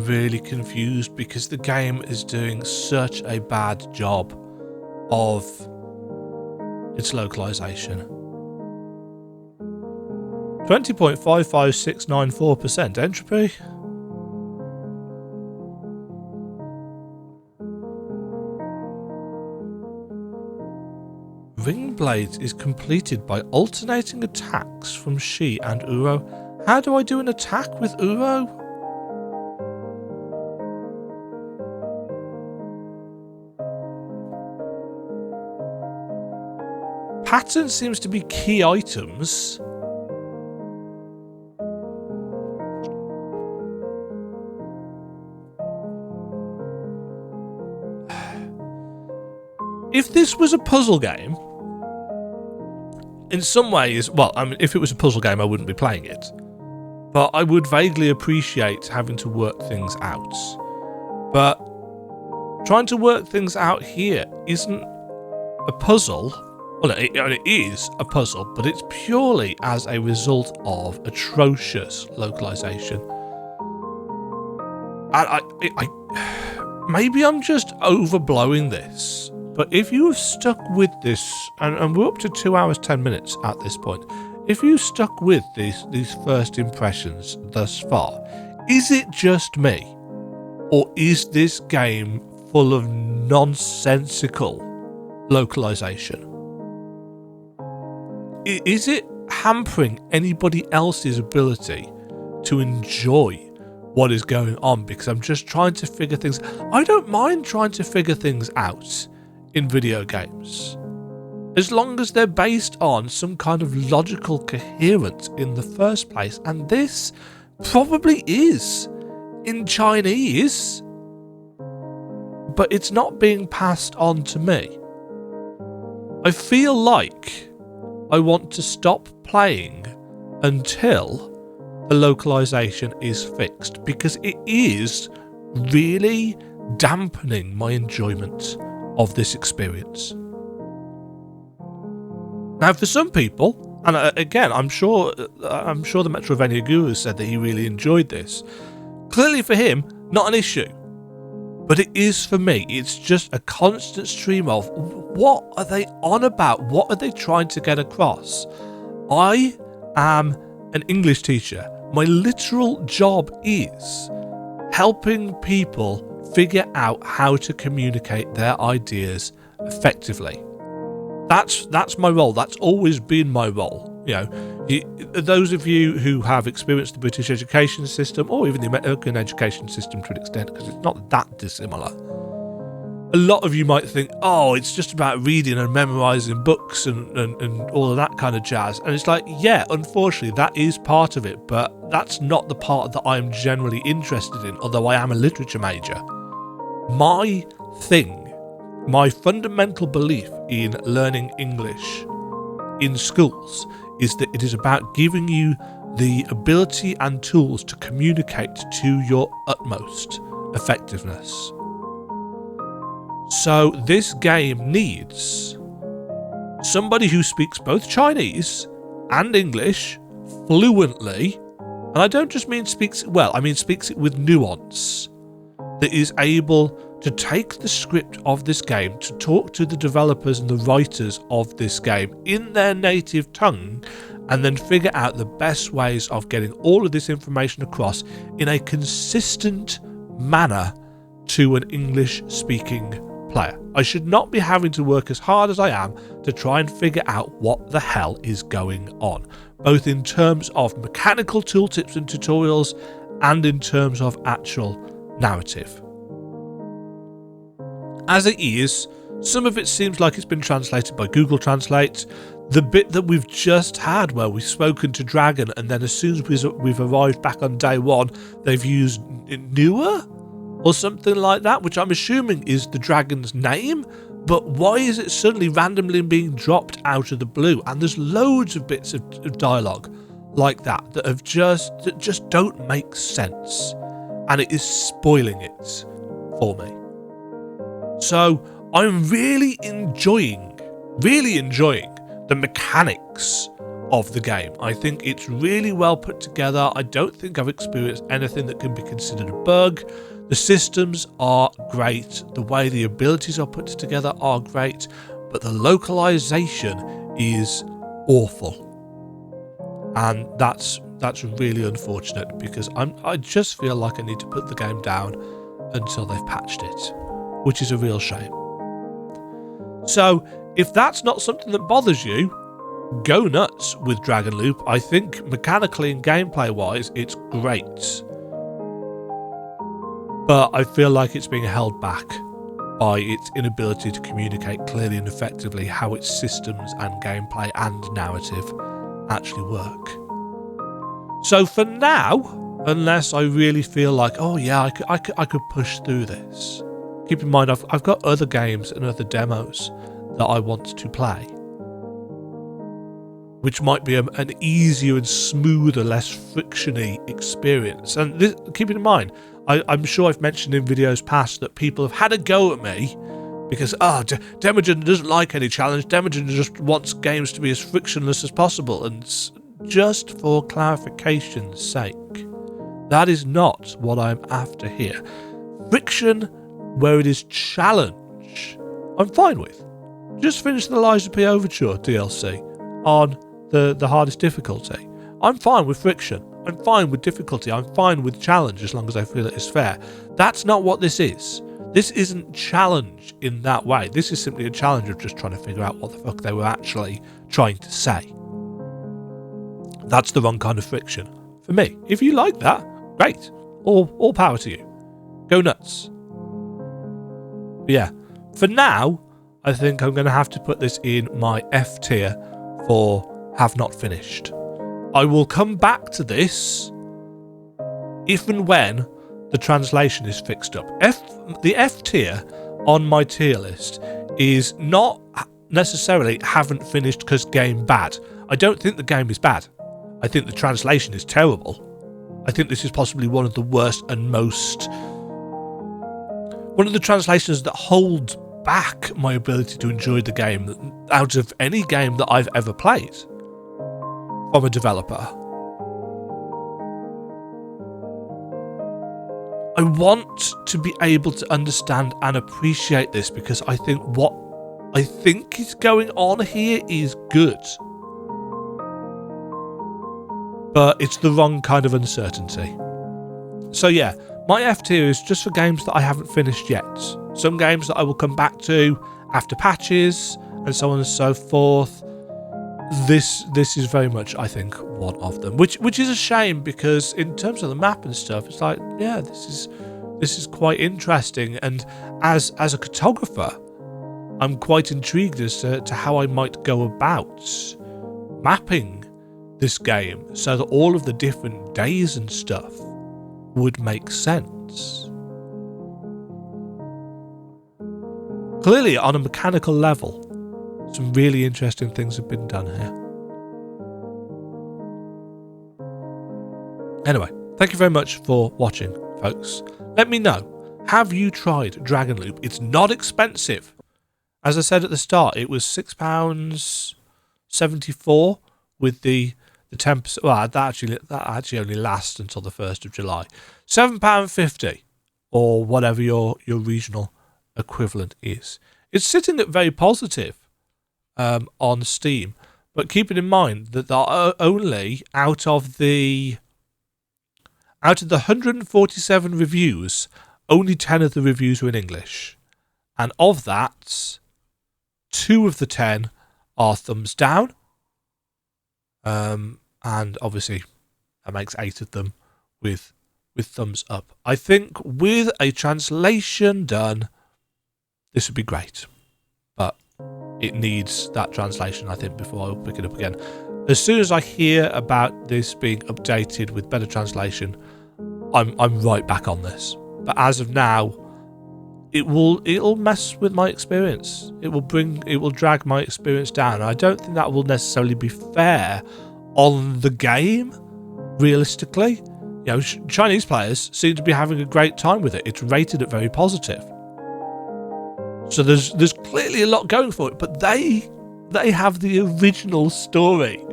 really confused because the game is doing such a bad job of its localization. 20.55694% entropy. Ring Blades is completed by alternating attacks from Shi and Uro. How do I do an attack with Uro? pattern seems to be key items. If this was a puzzle game, in some ways, well, I mean, if it was a puzzle game, I wouldn't be playing it. But I would vaguely appreciate having to work things out. But trying to work things out here isn't a puzzle. Well, it is a puzzle, but it's purely as a result of atrocious localization. And maybe I'm just overblowing this. But if you have stuck with this, and we're up to 2 hours 10 minutes at this point, if you stuck with these first impressions thus far, is it just me, or is this game full of nonsensical localization? Is it hampering anybody else's ability to enjoy what is going on? Because I'm just trying to figure things. I don't mind trying to figure things out in video games, as long as they're based on some kind of logical coherence in the first place, and this probably is in Chinese, but it's not being passed on to me. I feel like I want to stop playing until the localization is fixed, because it is really dampening my enjoyment of this experience. Now, for some people, and again, I'm sure the Metroidvania Guru said that he really enjoyed this. Clearly, for him, not an issue, but it is for me. It's just a constant stream of what are they on about? What are they trying to get across? I am an English teacher. My literal job is helping people figure out how to communicate their ideas effectively. That's my role. That's always been my role. You know, those of you who have experienced the British education system, or even the American education system to an extent, because it's not that dissimilar. A lot of you might think, oh, it's just about reading and memorising books and all of that kind of jazz. And it's like, yeah, unfortunately, that is part of it, but that's not the part that I'm generally interested in, although I am a literature major. My thing, my fundamental belief in learning English in schools is that it is about giving you the ability and tools to communicate to your utmost effectiveness. So this game needs somebody who speaks both Chinese and English fluently, and I don't just mean speaks it well, I mean speaks it with nuance, that is able to take the script of this game, to talk to the developers and the writers of this game in their native tongue, and then figure out the best ways of getting all of this information across in a consistent manner to an English-speaking player. I should not be having to work as hard as I am to try and figure out what the hell is going on, both in terms of mechanical tooltips and tutorials and in terms of actual narrative. As it is, some of it seems like it's been translated by Google Translate. The bit that we've just had where we've spoken to Dragon, and then as soon as we've arrived back on day one, they've used newer or something like that, which I'm assuming is the dragon's name. But why is it suddenly randomly being dropped out of the blue? And there's loads of bits of dialogue like that that just don't make sense, and it is spoiling it for me. So I'm really enjoying the mechanics of the game. I think it's really well put together. I don't think I've experienced anything that can be considered a bug. The systems are great. The way the abilities are put together are great, but the localization is awful. And that's really unfortunate, because I just feel like I need to put the game down until they've patched it, which is a real shame. So if that's not something that bothers you, go nuts with Dragon Loop. I think mechanically and gameplay wise it's great, but I feel like it's being held back by its inability to communicate clearly and effectively how its systems and gameplay and narrative actually work. So for now, unless I really feel like, oh yeah, I could push through this. Keep in mind, I've got other games and other demos that I want to play, which might be an easier and smoother, less frictiony experience. And this, keep in mind, I'm sure I've mentioned in videos past that people have had a go at me because, Demajen doesn't like any challenge. Demajen just wants games to be as frictionless as possible. And just for clarification's sake, that is not what I'm after here. Friction where it is challenge, I'm fine with. Just finished the Liza P Overture DLC on the hardest difficulty. I'm fine with friction. I'm fine with difficulty. I'm fine with challenge as long as I feel it is fair. That's not what this is. This isn't challenge in that way. This is simply a challenge of just trying to figure out what the fuck they were actually trying to say. That's the wrong kind of friction for me. If you like that, great. All power to you. Go nuts. But yeah, for now, I think I'm going to have to put this in my F tier for have not finished. I will come back to this if and when the translation is fixed up. The F tier on my tier list is not necessarily haven't finished because game bad. I don't think the game is bad. I think the translation is terrible. I think this is possibly one of the worst and one of the translations that hold back my ability to enjoy the game out of any game that I've ever played from a developer. I want to be able to understand and appreciate this because I think what I think is going on here is good. But it's the wrong kind of uncertainty. So yeah, my F tier is just for games that I haven't finished yet. Some games that I will come back to after patches and so on and so forth. This is very much, I think, one of them, which is a shame because in terms of the map and stuff, it's like, yeah, this is quite interesting. And as a cartographer, I'm quite intrigued as to how I might go about mapping this game so that all of the different days and stuff would make sense. Clearly, on a mechanical level, some really interesting things have been done here. Anyway, thank you very much for watching, folks. Let me know, have you tried Dragon Loop? It's not expensive. As I said at the start, it was £6.74 with the 10%. Well, that actually only lasts until the 1st of July. £7.50 or whatever your regional equivalent is. It's sitting at very positive on Steam, but keeping in mind that there are only out of the 147 reviews, only 10 of the reviews were in English, and of that, 2 of the 10 are thumbs down, and obviously that makes 8 of them with thumbs up. I think with a translation done, this would be great, but it needs that translation, I think, before I'll pick it up again. As soon as I hear about this being updated with better translation, I'm right back on this. But as of now, it'll mess with my experience. It will drag my experience down. I don't think that will necessarily be fair on the game, realistically. You know, Chinese players seem to be having a great time with it. It's rated at very positive. So there's clearly a lot going for it, but they have the original story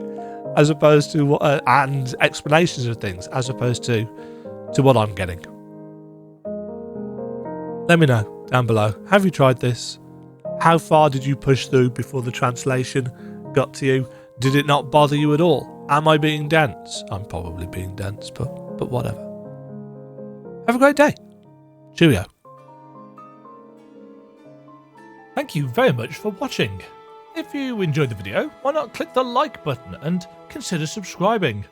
as opposed to and explanations of things as opposed to what I'm getting. Let me know down below. Have you tried this? How far did you push through before the translation got to you? Did it not bother you at all? Am I being dense? I'm probably being dense, but whatever. Have a great day. Cheerio. Thank you very much for watching. If you enjoyed the video, why not click the like button and consider subscribing.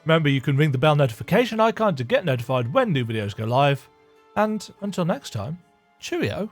Remember, you can ring the bell notification icon to get notified when new videos go live. And until next time, cheerio.